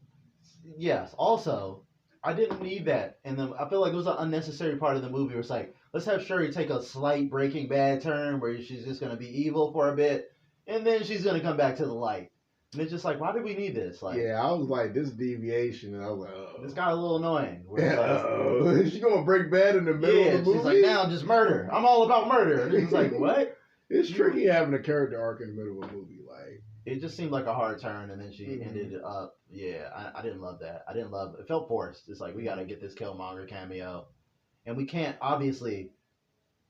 Yes. Also, I didn't need that, and then I feel like it was an unnecessary part of the movie. Where it's like, let's have Shuri take a slight Breaking Bad turn where she's just gonna be evil for a bit, and then she's gonna come back to the light. And it's just like, why did we need this? Like, Yeah, I was like this deviation, and I was like, this got a little annoying. Where Yeah, it's like, she gonna break bad in the middle of the movie. She's like, now just murder. I'm all about murder. And it's like, what? It's tricky having a character arc in the middle of a movie. Like, it just seemed like a hard turn, and then she ended up. Yeah, I didn't love that. I didn't love. It felt forced. It's like we got to get this Killmonger cameo, and we can't. Obviously,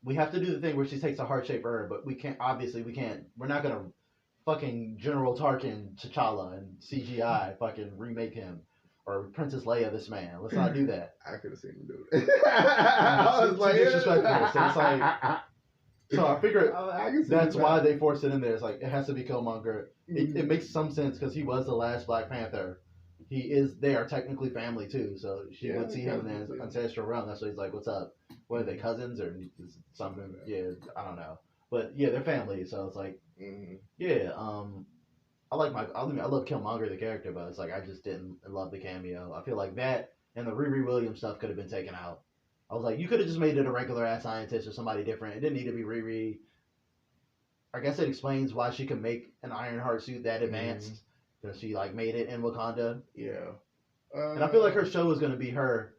we have to do the thing where she takes a heart shaped herb, but we can't. Obviously, we can't. We're not gonna fucking General Tarkin T'Challa and CGI fucking remake him. Or Princess Leia, this man. Let's not do that. I could have seen him do it. I was like, disrespectful. So it's like, so I figured that's why they that. forced it in there. It's like it has to be Killmonger. It makes some sense because he was the last Black Panther. They are technically family too, so she would see him in his ancestral realm. That's why he's like, "What's up? What are they, cousins or something?" Yeah, I don't know, but yeah, they're family. So it's like, yeah, I love Killmonger the character, but it's like I just didn't love the cameo. I feel like that and the Riri Williams stuff could have been taken out. I was like, you could have just made it a regular ass scientist or somebody different. It didn't need to be Riri. I guess it explains why she could make an Ironheart suit that advanced because she like made it in Wakanda. Yeah, and I feel like her show is going to be her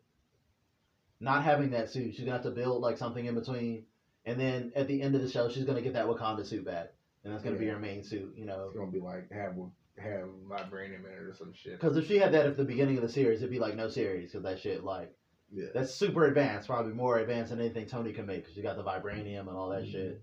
not having that suit. She's gonna have to build like something in between, and then at the end of the show, she's gonna get that Wakanda suit back. And that's gonna be her main suit, you know. It's gonna be like have vibranium in it or some shit. Because if she had that at the beginning of the series, it'd be like no series. Because that shit, like, that's super advanced. Probably more advanced than anything Tony can make. Because you got the vibranium and all that shit.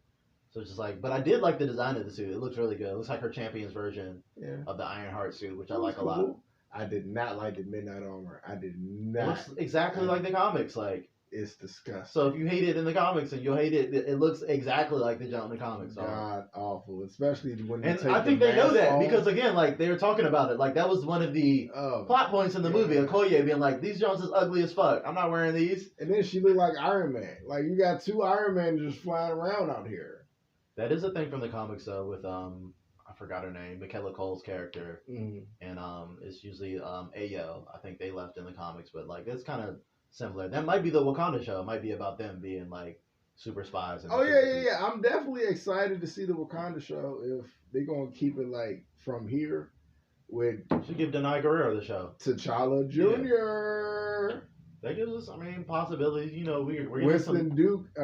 So it's just like, but I did like the design of the suit. It looks really good. It looks like her champion's version of the Ironheart suit, which I like a lot. I did not like the Midnight Armor. I did not. It looks exactly like the comics. Like, it's disgusting. So if you hate it in the comics and you'll hate it, it looks exactly like the jump in the comics. God awful, especially when. And I think they know that because again, like they were talking about it, like that was one of the plot points in the movie. Okoye being like, "These Jones is ugly as fuck. I'm not wearing these." And then she looked like Iron Man. Like you got two Iron Men just flying around out here. That is a thing from the comics though, with I forgot her name, Michaela Cole's character, and it's usually Ayo. I think they left in the comics, but like it's kind of similar. That might be the Wakanda show. It might be about them being like super spies. And yeah. I'm definitely excited to see the Wakanda show if they're gonna keep it like from here. With should give Denai Guerrero the show. T'Challa Jr. That gives us, possibilities. You know, we're Winston Duke. I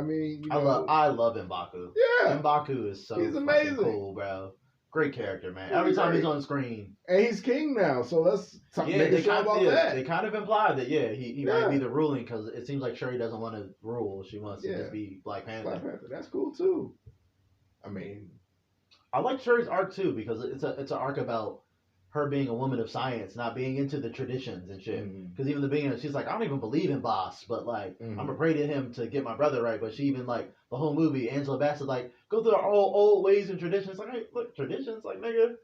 love M'Baku. Yeah, M'Baku is so amazing, cool, bro. Great character, man. Every time he's on screen, and he's king now. So let's make a show about that. They kind of implied that he might be the ruling because it seems like Shuri doesn't want to rule. She wants to just be Black Panther. Black Panther. That's cool too. I like Shuri's arc too because it's an arc about her being a woman of science, not being into the traditions and shit. Because even the beginning, she's like, I don't even believe in Boss, but like, I'm gonna pray to him to get my brother right. But she even like the whole movie, Angela Bassett like go through our old ways and traditions. Like, hey, look, traditions, like nigga,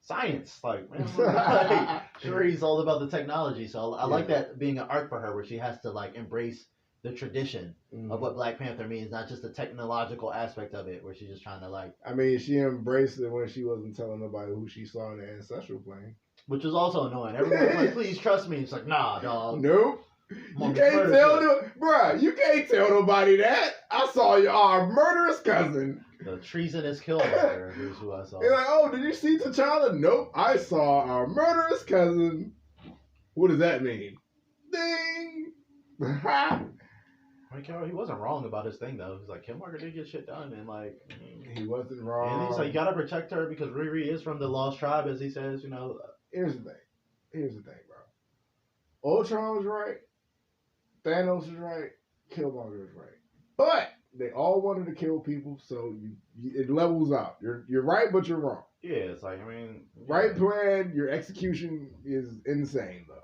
science, like man, like, Shuri's all about the technology. So I like that being an arc for her where she has to like embrace the tradition of what Black Panther means, not just the technological aspect of it, where she's just trying to like. She embraced it when she wasn't telling nobody who she saw in the ancestral plane, which was also annoying. Everyone was like, "Please trust me." It's like, nah, dog. Nope. You can't tell bruh. You can't tell nobody that. I saw our murderous cousin. The treasonous Killmonger is who I saw. They're like, oh, did you see T'Challa? Nope. I saw our murderous cousin. What does that mean? Ding. He wasn't wrong about his thing though. He's like, Killmonger did get shit done, and like he wasn't wrong. And he's like, you gotta protect her because Riri is from the Lost Tribe, as he says. You know. Here's the thing, bro. Ultron was right. Thanos is right. Killmonger is right. But they all wanted to kill people, so it levels out. You're right, but you're wrong. Yeah, it's like right plan. Your execution is insane though.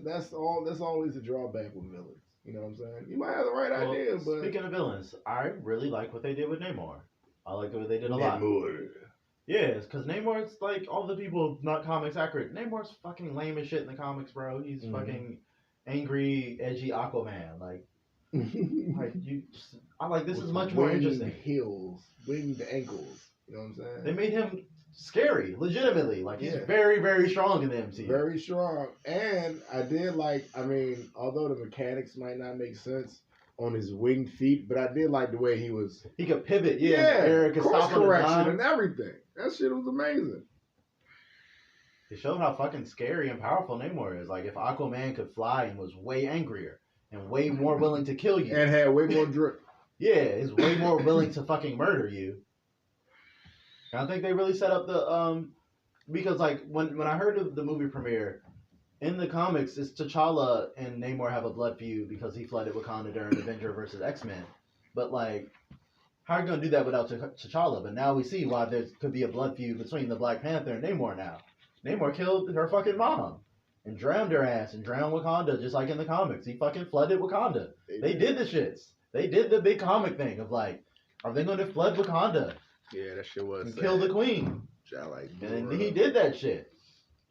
That's always a drawback with villains. You know what I'm saying? You might have the right idea, but speaking of villains, I really like what they did with Namor. I like the way they did a lot. Yeah, because Namor's like all the people not comics accurate. Namor's fucking lame as shit in the comics, bro. He's fucking angry, edgy Aquaman. Like Like I'm like, this With is much more interesting. Winged ankles. You know what I'm saying? They made him scary, legitimately. Like he's very, very strong in the MCU. Very strong. And I did like, I mean, although the mechanics might not make sense on his winged feet, but I did like the way he could pivot, Eric course correction and everything. That shit was amazing. It showed how fucking scary and powerful Namor is. Like if Aquaman could fly and was way angrier and way more willing to kill you. And had way more drip. Yeah, is way more willing to fucking murder you. And I think they really set up the because like when I heard of the movie premiere, in the comics it's T'Challa and Namor have a blood feud because he flooded Wakanda during Avenger vs. X-Men. But like, how are you gonna do that without T'Challa? But now we see why there could be a blood feud between the Black Panther and Namor now. Namor killed her fucking mom and drowned her ass and drowned Wakanda just like in the comics. He fucking flooded Wakanda. They did the shits. They did the big comic thing of like, are they going to flood Wakanda? Yeah, that shit was. And kill the queen. Like, and he did that shit.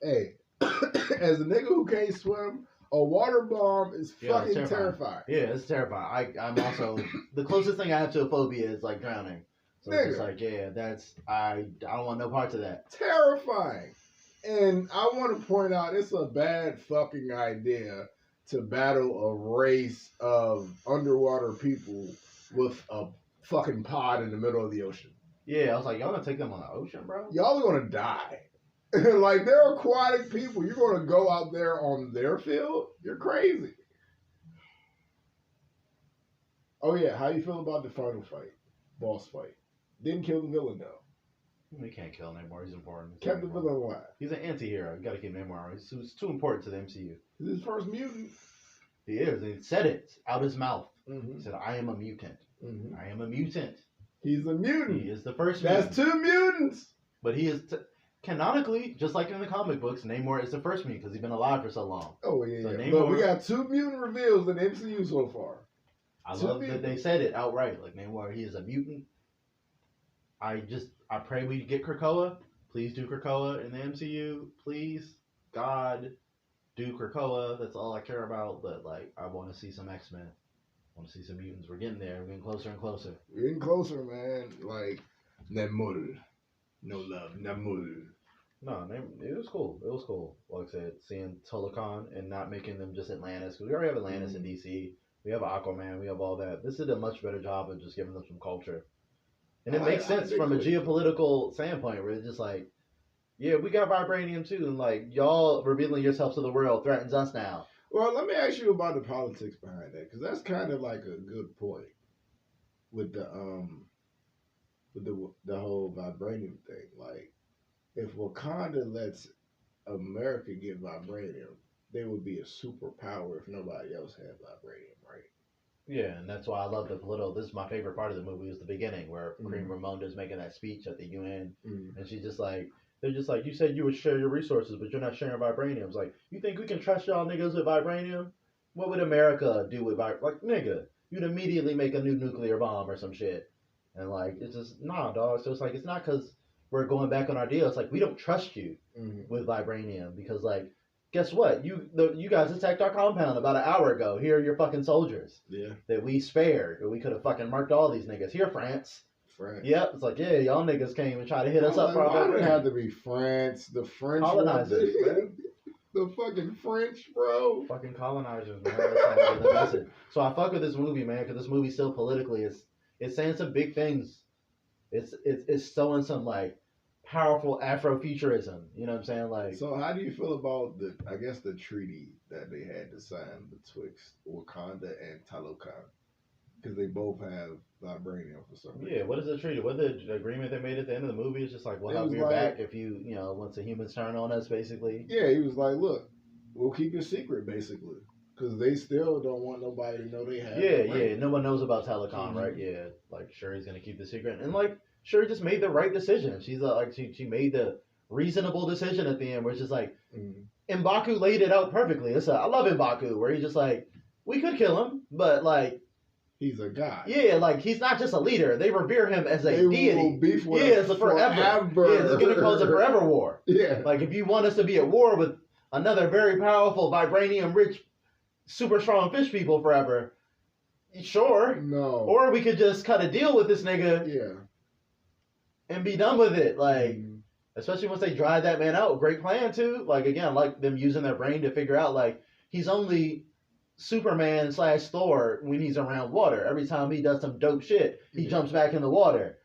Hey, as a nigga who can't swim, a water bomb is fucking terrifying. Yeah, it's terrifying. I'm also the closest thing I have to a phobia is like drowning. So it's just like, I don't want no parts of that. Terrifying. And I want to point out, it's a bad fucking idea to battle a race of underwater people with a fucking pod in the middle of the ocean. Yeah, I was like, y'all gonna take them on the ocean, bro? Y'all are gonna die. Like, they're aquatic people. You're gonna go out there on their field? You're crazy. Oh yeah, how you feel about the final fight? Boss fight. Didn't kill the villain though. We can't kill Namor. He's important. Kept the villain alive. He's an anti-hero. You gotta keep Namor around. He's too important to the MCU. He's his first mutant. He is. He said it out his mouth. Mm-hmm. He said, I am a mutant. Mm-hmm. I am a mutant. He's a mutant. He is the first mutant. That's 2 mutants. But he is, canonically, just like in the comic books, Namor is the first mutant because he's been alive for so long. Oh, yeah. So yeah. Namor, but we got 2 mutant reveals in the MCU so far. I love that they said it outright. Like, Namor, he is a mutant. I pray we get Krakoa. Please do Krakoa in the MCU. Please, God, do Krakoa. That's all I care about. But, like, I want to see some X-Men. I want to see some mutants. We're getting there. We're getting closer and closer. We're getting closer, man. Like, Namor. No love. Namor. No, it was cool. It was cool. Like I said, seeing Tolakan and not making them just Atlantis. Because we already have Atlantis in DC. We have Aquaman. We have all that. This did a much better job of just giving them some culture. And it makes sense from a geopolitical standpoint where it's just like, yeah, we got vibranium too. And like, y'all revealing yourselves to the world threatens us now. Well, let me ask you about the politics behind that. Because that's kind of like a good point with the whole vibranium thing. Like, if Wakanda lets America get vibranium, they would be a superpower if nobody else had vibranium, right? Yeah, and that's why I love the political. This is my favorite part of the movie is the beginning where Queen Ramonda's making that speech at the UN, and she's just like, they're just like, you said you would share your resources, but you're not sharing vibranium. It's like, you think we can trust y'all niggas with vibranium? What would America do with vibranium? Like, nigga, you'd immediately make a new nuclear bomb or some shit. And like, it's just, nah, dog. So it's like, it's not because we're going back on our deal. It's like, we don't trust you with vibranium because like, guess what? You guys attacked our compound about an hour ago. Here are your fucking soldiers. Yeah. That we spared. Or we could have fucking marked all these niggas. Here, France. Yep. It's like, yeah, y'all niggas came and tried to hit us up. Why did it have to be France? The French colonizers, man. The fucking French, bro. Fucking colonizers, man. That's the message. So I fuck with this movie, man, because this movie still politically it's saying some big things. It's showing some like powerful Afrofuturism. You know what I'm saying? Like, so how do you feel about the treaty that they had to sign betwixt Wakanda and Talokan? Because they both have vibranium for some reason. Yeah, what is the treaty? What the agreement they made at the end of the movie? It's just like, we'll have your back if you once the humans turn on us, basically. Yeah, he was like, look, we'll keep it secret, basically. Because they still don't want nobody to know they have Yeah, no one knows about Talokan, right? Yeah, like, Shuri's going to keep the secret. And, like, Shuri just made the right decision. She's like, she made the reasonable decision at the end, where it's just like, M'Baku laid it out perfectly. I love M'Baku, where he's just like, we could kill him, but, like, he's a god. Yeah, like, he's not just a leader. They revere him as a deity. Will beef with it's a forever. Yeah, it's going to cause a forever war. Yeah. Like, if you want us to be at war with another very powerful, vibranium-rich, super strong fish people forever, Sure. No. Or we could just cut a deal with this nigga. Yeah. And be done with it. Like, especially once they dry that man out. Great plan, too. Like, again, like them using their brain to figure out, like, he's only Superman / Thor when he's around water. Every time he does some dope shit, he jumps back in the water.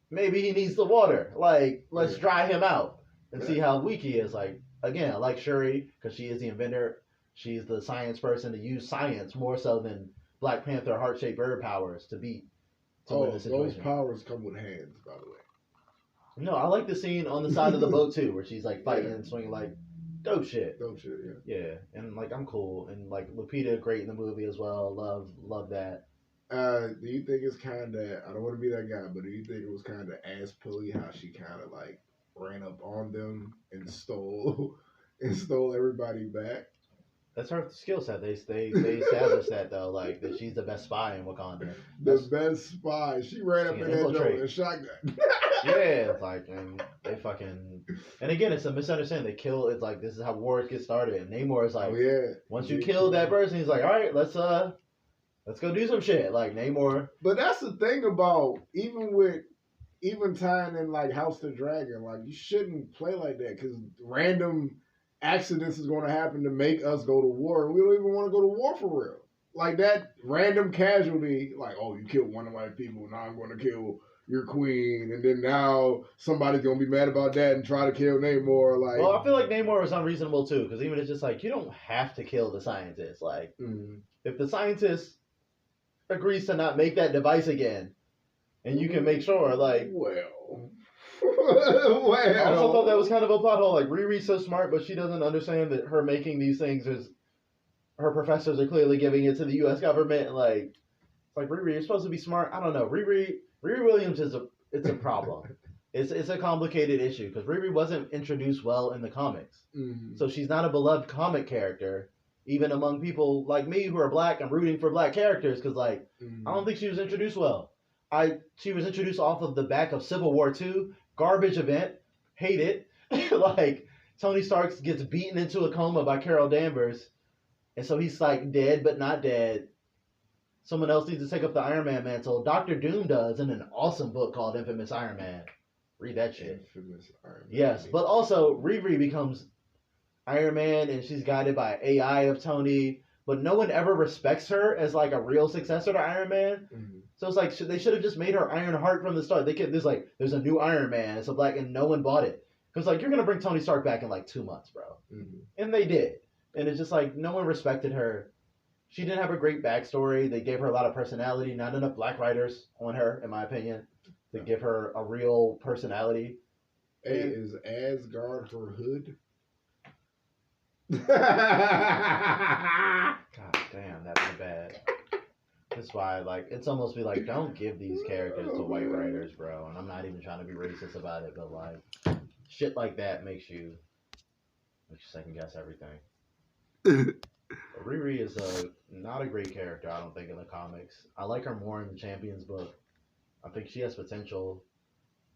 Maybe he needs the water. Like, let's dry him out and see how weak he is. Like, again, I like Shuri because she is the inventor. She's the science person to use science more so than Black Panther heart-shaped bird powers to beat. Those powers come with hands, by the way. No, I like the scene on the side of the boat too, where she's like fighting and swinging like dope shit. Dope shit, yeah. Yeah, and like I'm cool, and like Lupita great in the movie as well. Love that. Do you think it's kind of? I don't want to be that guy, but do you think it was kind of ass pully how she kind of like ran up on them and stole everybody back? That's her skill set. They established that though, like that she's the best spy in Wakanda. The best spy. She ran up in that joint with a shotgun. Yeah, it's like, and they fucking, and again, it's a misunderstanding. They kill. It's like this is how wars get started. And Namor is like, once you kill that person, he's like, all right, let's go do some shit. Like Namor. But that's the thing about even tying in like House the Dragon, like you shouldn't play like that because random accidents is going to happen to make us go to war. We don't even want to go to war for real. Like that random casualty, like, oh, you killed one of my people, now I'm going to kill your queen, and then now somebody's going to be mad about that and try to kill Namor. Like, well, I feel like Namor was unreasonable too, because even it's just like, you don't have to kill the scientist. Like, if the scientist agrees to not make that device again, and you can make sure, like, well. I also thought that was kind of a plot hole. Like, Riri's so smart, but she doesn't understand that her making these things is her professors are clearly giving it to the U.S. government. Like, it's like Riri, you're supposed to be smart. I don't know. Riri Williams it's a problem. It's a complicated issue because Riri wasn't introduced well in the comics, so she's not a beloved comic character. Even among people like me who are black, I'm rooting for black characters because, like, I don't think she was introduced well. She was introduced off of the back of Civil War II. Garbage event. Hate it. Like, Tony Stark gets beaten into a coma by Carol Danvers. And so he's like dead but not dead. Someone else needs to take up the Iron Man mantle. Dr. Doom does in an awesome book called Infamous Iron Man. Read that shit. Infamous Iron Man. Yes, but also Riri becomes Iron Man and she's guided by AI of Tony. But no one ever respects her as like a real successor to Iron Man. So it's like they should have just made her Iron Heart from the start. There's a new Iron Man. It's a black, and no one bought it because like you're gonna bring Tony Stark back in like 2 months, bro. And they did, and it's just like no one respected her. She didn't have a great backstory. They gave her a lot of personality. Not enough black writers on her, in my opinion, to give her a real personality. Hey, is Asgard her hood? God damn, that's bad. That's why, like, it's almost be like, don't give these characters to white writers, bro. And I'm not even trying to be racist about it, but like, shit like that makes you second guess everything. Riri is not a great character, I don't think, in the comics. I like her more in the Champions book. I think she has potential.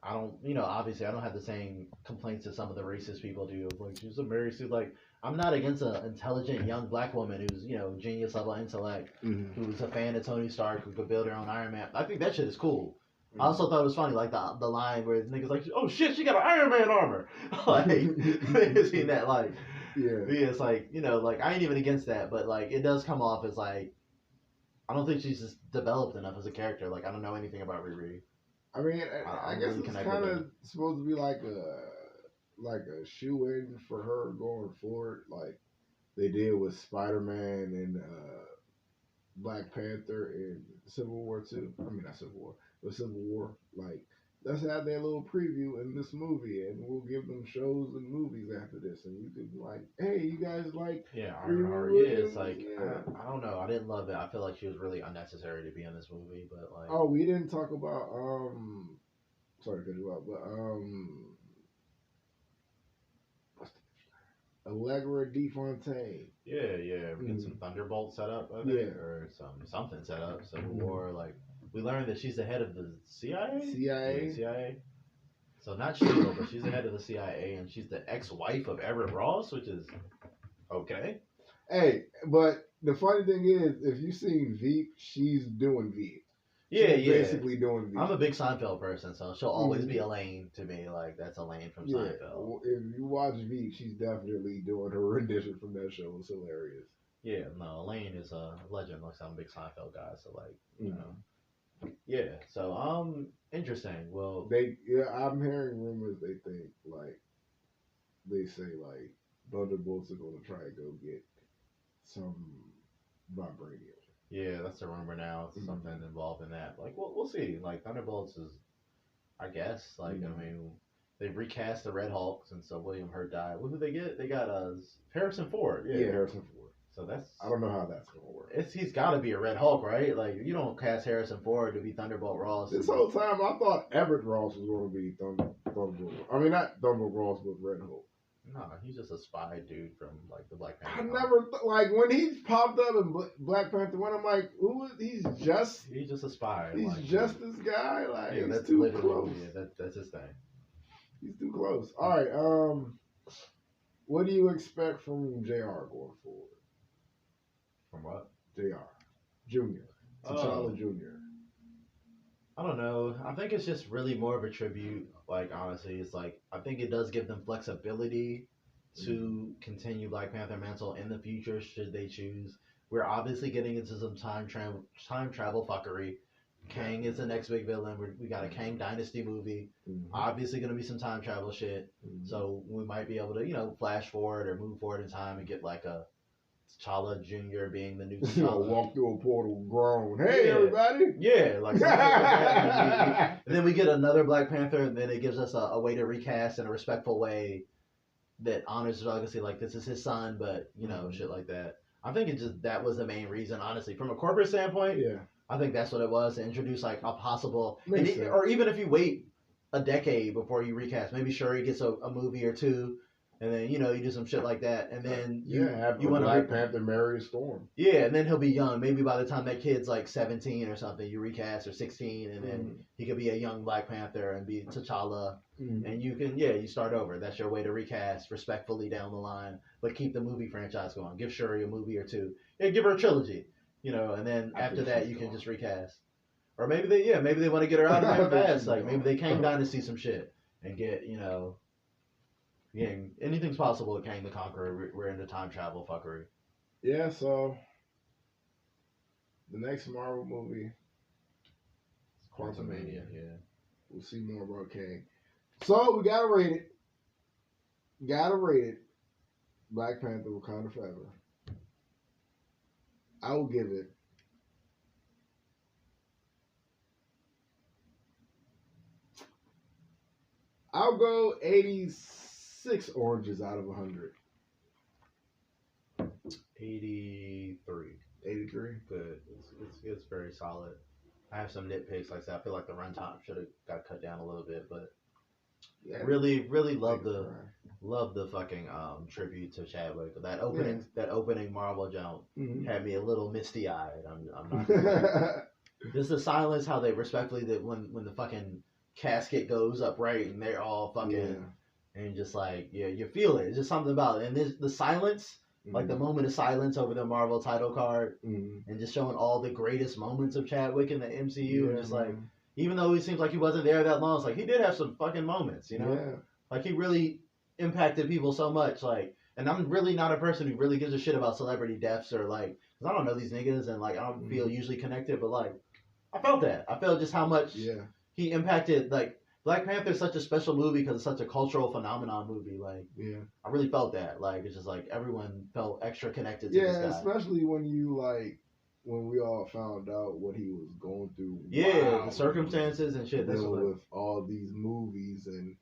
I don't, obviously I don't have the same complaints that some of the racist people do. Like, she's a Mary Sue. Like, I'm not against an intelligent young black woman who's, genius level intellect, who's a fan of Tony Stark, who could build her own Iron Man. I think that shit is cool. I also thought it was funny, like the line where the nigga's like, oh shit, she got an Iron Man armor. Like, you seen that, like, yeah, it's like, like, I ain't even against that, but like, it does come off as like, I don't think she's just developed enough as a character. Like, I don't know anything about Riri. I mean, I guess it's kind of supposed to be like a shoe-in for her going forward, like they did with Spider-Man and Black Panther in Civil War 2. I mean, not Civil War, but Civil War. Like, let's have their little preview in this movie, and we'll give them shows and movies after this, and you could be like, hey, you guys like... Yeah, it's like, I don't know, I didn't love it. I feel like she was really unnecessary to be in this movie, but like... Oh, we didn't talk about, sorry to cut you off, but, Allegra DeFontaine. Yeah. We get some Thunderbolt set up, I think, or something set up. Civil War, like, we learned that she's the head of the CIA? CIA. So not SHIELD, but she's the head of the CIA, and she's the ex-wife of Everett Ross, which is okay. Hey, but the funny thing is, if you seen Veep, she's doing Veep. Yeah, she's basically doing Veep. I'm a big Seinfeld person, so she'll always be Elaine to me. Like, that's Elaine from Seinfeld. If you watch Veep, she's definitely doing her rendition from that show. It's hilarious. Yeah, no, Elaine is a legend. Like, I'm a big Seinfeld guy, so like, you know. Yeah, so interesting. Well, I'm hearing rumors. They think like they say like Thunderbolts are gonna try to go get some vibranium. Yeah, that's the rumor now. It's something involved in that. Like, we'll see. Like, Thunderbolts is, I guess. Like, I mean, they recast the Red Hulk since William Hurt died. What did they get? They got Harrison Ford. Yeah, Harrison Ford. So that's. I don't know how that's gonna work. He's got to be a Red Hulk, right? Like, you don't cast Harrison Ford to be Thunderbolt Ross. This whole time, I thought Everett Ross was going to be Thunderbolt. I mean, not Thunderbolt Ross, but Red Hulk. No, he's just a spy dude from like the Black Panther. I never like when he popped up in Black Panther 1. I'm like, who is he's just a spy. He's like, just this guy. Like, yeah, he's that's too literally close. Yeah, that's his thing. He's too close. All right. What do you expect from JR going forward? From what? JR Junior, T'Challa Junior. I don't know. I think it's just really more of a tribute. Like, honestly, it's like, I think it does give them flexibility to continue Black Panther mantle in the future should they choose. We're obviously getting into some time travel fuckery. Kang is the next big villain. We got a Kang Dynasty movie. Obviously going to be some time travel shit. So we might be able to, flash forward or move forward in time and get like a T'Challa Jr. being the new T'Challa. Walk through a portal grown. Hey, everybody. Yeah, like something like that. And then we get another Black Panther, and then it gives us a way to recast in a respectful way that honors his legacy. Like, this is his son, but, shit like that. I think that was the main reason, honestly. From a corporate standpoint, I think that's what it was, to introduce, like, a possible... or even if you wait a decade before you recast, maybe Shuri gets a movie or two, and then, you do some shit like that, and then you want to... Black Panther marry Storm. Yeah, and then he'll be young. Maybe by the time that kid's, like, 17 or something, you recast, or 16, and then he could be a young Black Panther and be T'Challa, and you can, you start over. That's your way to recast respectfully down the line, but keep the movie franchise going. Give Shuri a movie or two. Yeah, give her a trilogy, and then after that, you can just recast. Or maybe they want to get her out of there fast. Like, maybe they Kang Dynasty some shit and get, yeah, anything's possible with Kang the Conqueror. We're into time travel fuckery. Yeah, so the next Marvel movie, Quantumania. Yeah, we'll see more about Kang. So we gotta rate it. Black Panther: Wakanda Forever. I will give it. I'll go 86 oranges out of 100. 83. 83? Good. It's very solid. I have some nitpicks. Like I said, I feel like the runtime should have got cut down a little bit, but really love the fucking tribute to Chadwick. That opening Marvel jump had me a little misty eyed. I'm not. Just the silence, how they respectfully that when the fucking casket goes upright and they're all fucking and just like you feel it. It's just something about it. And there's the silence, like the moment of silence over the Marvel title card, and just showing all the greatest moments of Chadwick in the MCU, and just like, even though he seems like he wasn't there that long, it's like he did have some fucking moments, like he really impacted people so much. Like, and I'm really not a person who really gives a shit about celebrity deaths or like, cause I don't know these niggas and like I don't feel usually connected, but like I felt that. I felt just how much he impacted. Like, Black Panther is such a special movie because it's such a cultural phenomenon movie. Like, I really felt that. Like, it's just like everyone felt extra connected to this guy. Especially when we all found out what he was going through. Yeah, the circumstances and shit. Dealing with all these movies and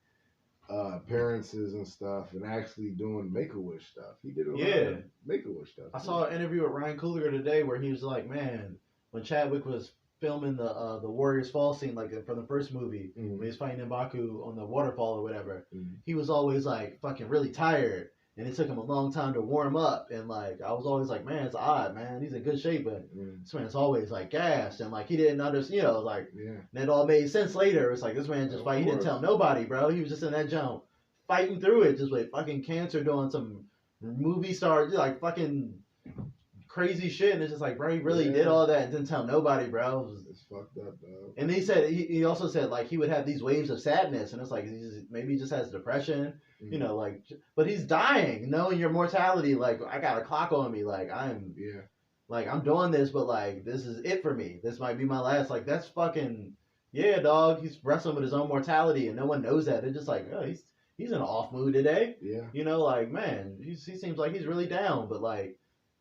appearances and stuff, and actually doing Make-A-Wish stuff. He did a lot of Make-A-Wish stuff. I saw an interview with Ryan Coogler today where he was like, man, when Chadwick was filming the Warriors Fall scene, like for the first movie, when he was fighting M'Baku on the waterfall or whatever, he was always like fucking really tired, and it took him a long time to warm up, and like I was always like, man, it's odd, man, he's in good shape, but this man's always like gassed, and like he didn't understand, like, and it all made sense later. It's like, this man just he didn't tell nobody, bro. He was just in that jump fighting through it, just with fucking cancer, doing some movie star like fucking crazy shit, and it's just like, bro, he really did all that and didn't tell nobody, bro. It's fucked up, dog. And he also said like he would have these waves of sadness, and it's like maybe he just has depression, you know, like, but he's dying, knowing your mortality. Like, I got a clock on me, like I'm doing this, but like this is it for me. This might be my last. Like, that's fucking dog. He's wrestling with his own mortality, and no one knows that. They're just like, oh, he's in an off mood today. Yeah, you know, like, man, he seems like he's really down, but like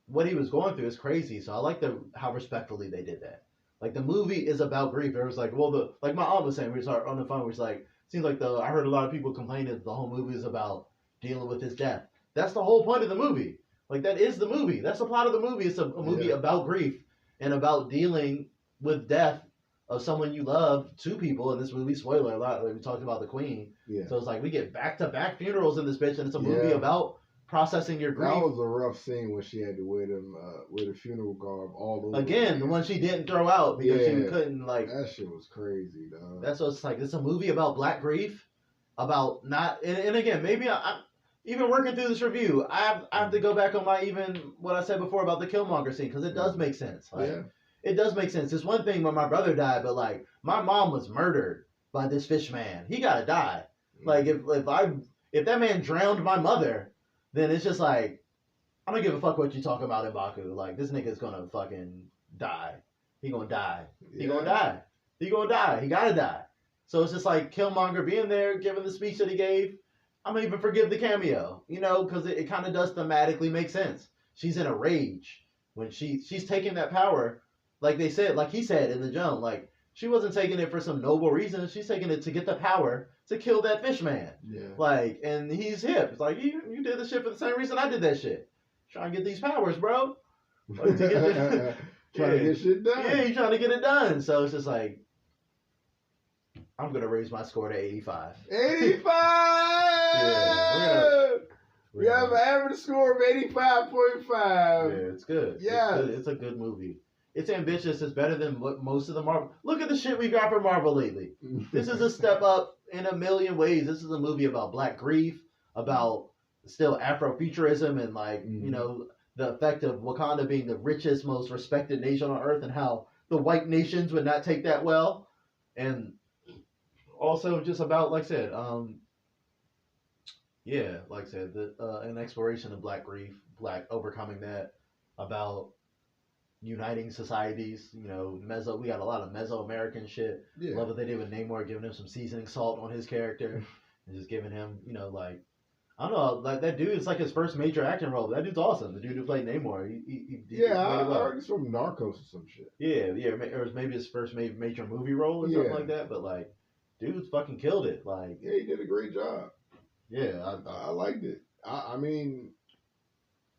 what he was going through is crazy. So I like how respectfully they did that. Like, the movie is about grief. It was like, well, like my aunt was saying, we were on the phone, was like, seems like I heard a lot of people complain that the whole movie is about dealing with his death. That's the whole point of the movie. Like, that is the movie. That's the plot of the movie. It's a movie about grief and about dealing with death of someone you love. Two people in this movie, spoiler alert, like we talked about the Queen. Yeah. So it's like we get back-to-back funerals in this bitch, and it's a movie about processing your grief. That was a rough scene when she had to wear the funeral garb all over. Again, the one she didn't throw out because she couldn't, like. That shit was crazy, dog. That's what it's like. It's a movie about black grief, about not, and again, maybe I'm even working through this review. I have to go back on what I said before about the Killmonger scene, because it does make sense. Like, it does make sense. It's one thing when my brother died, but like my mom was murdered by this fish man. He gotta die. Like, if that man drowned my mother, then it's just like, I don't give a fuck what you talking about in Baku. Like, this nigga's gonna fucking die. He gonna die. He gonna die. He gonna die. He gotta die. So it's just like Killmonger being there, giving the speech that he gave. I'm gonna even forgive the cameo, you know, because it kind of does thematically make sense. She's in a rage when she's taking that power, like they said, like he said in the jump, like, she wasn't taking it for some noble reason. She's taking it to get the power to kill that fish man. Yeah. Like, and he's hip. It's like, you did the shit for the same reason I did that shit. Trying to get these powers, bro. Like, to get trying to get shit done. Yeah, you're trying to get it done. So it's just like, I'm going to raise my score to 85. 85! We have an average score of 85.5. Yeah, it's good. Yeah. It's a good movie. It's ambitious. It's better than what most of the Marvel. Look at the shit we got from Marvel lately. This is a step up in a million ways. This is a movie about black grief, about still Afrofuturism, and like, you know, the effect of Wakanda being the richest, most respected nation on earth, and how the white nations would not take that well. And also just about, like I said, an exploration of black grief, black overcoming that, about uniting societies, you know, we got a lot of Mesoamerican shit. Yeah. Love what they did with Namor, giving him some seasoning salt on his character, and just giving him, you know, like, I don't know, like, that dude is like his first major acting role. That dude's awesome. The dude who played Namor, I heard he's from Narcos or some shit. Yeah, or maybe his first major movie role or something like that. But like, dude fucking killed it. Like, yeah, he did a great job. Yeah, I liked it. I mean,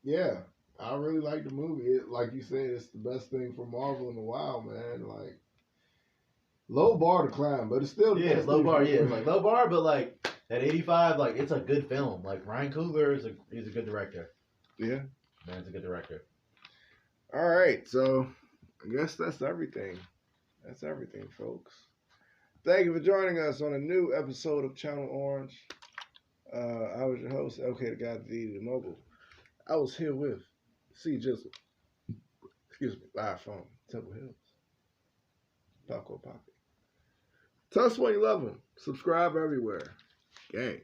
yeah. I really like the movie. Like you said, it's the best thing for Marvel in a while, man. Like, low bar to climb, but it's still the best low bar. Yeah, it's like low bar, but like at 85, like, it's a good film. Like, Ryan Coogler he's a good director. Yeah, man's a good director. All right, so I guess that's everything. That's everything, folks. Thank you for joining us on a new episode of Channel Orange. I was your host, LK the Guy, the Mogul. I was here with C Jizzle, live from Temple Hills, Taco Pocket. Tell us what you love them. Subscribe everywhere. Gang.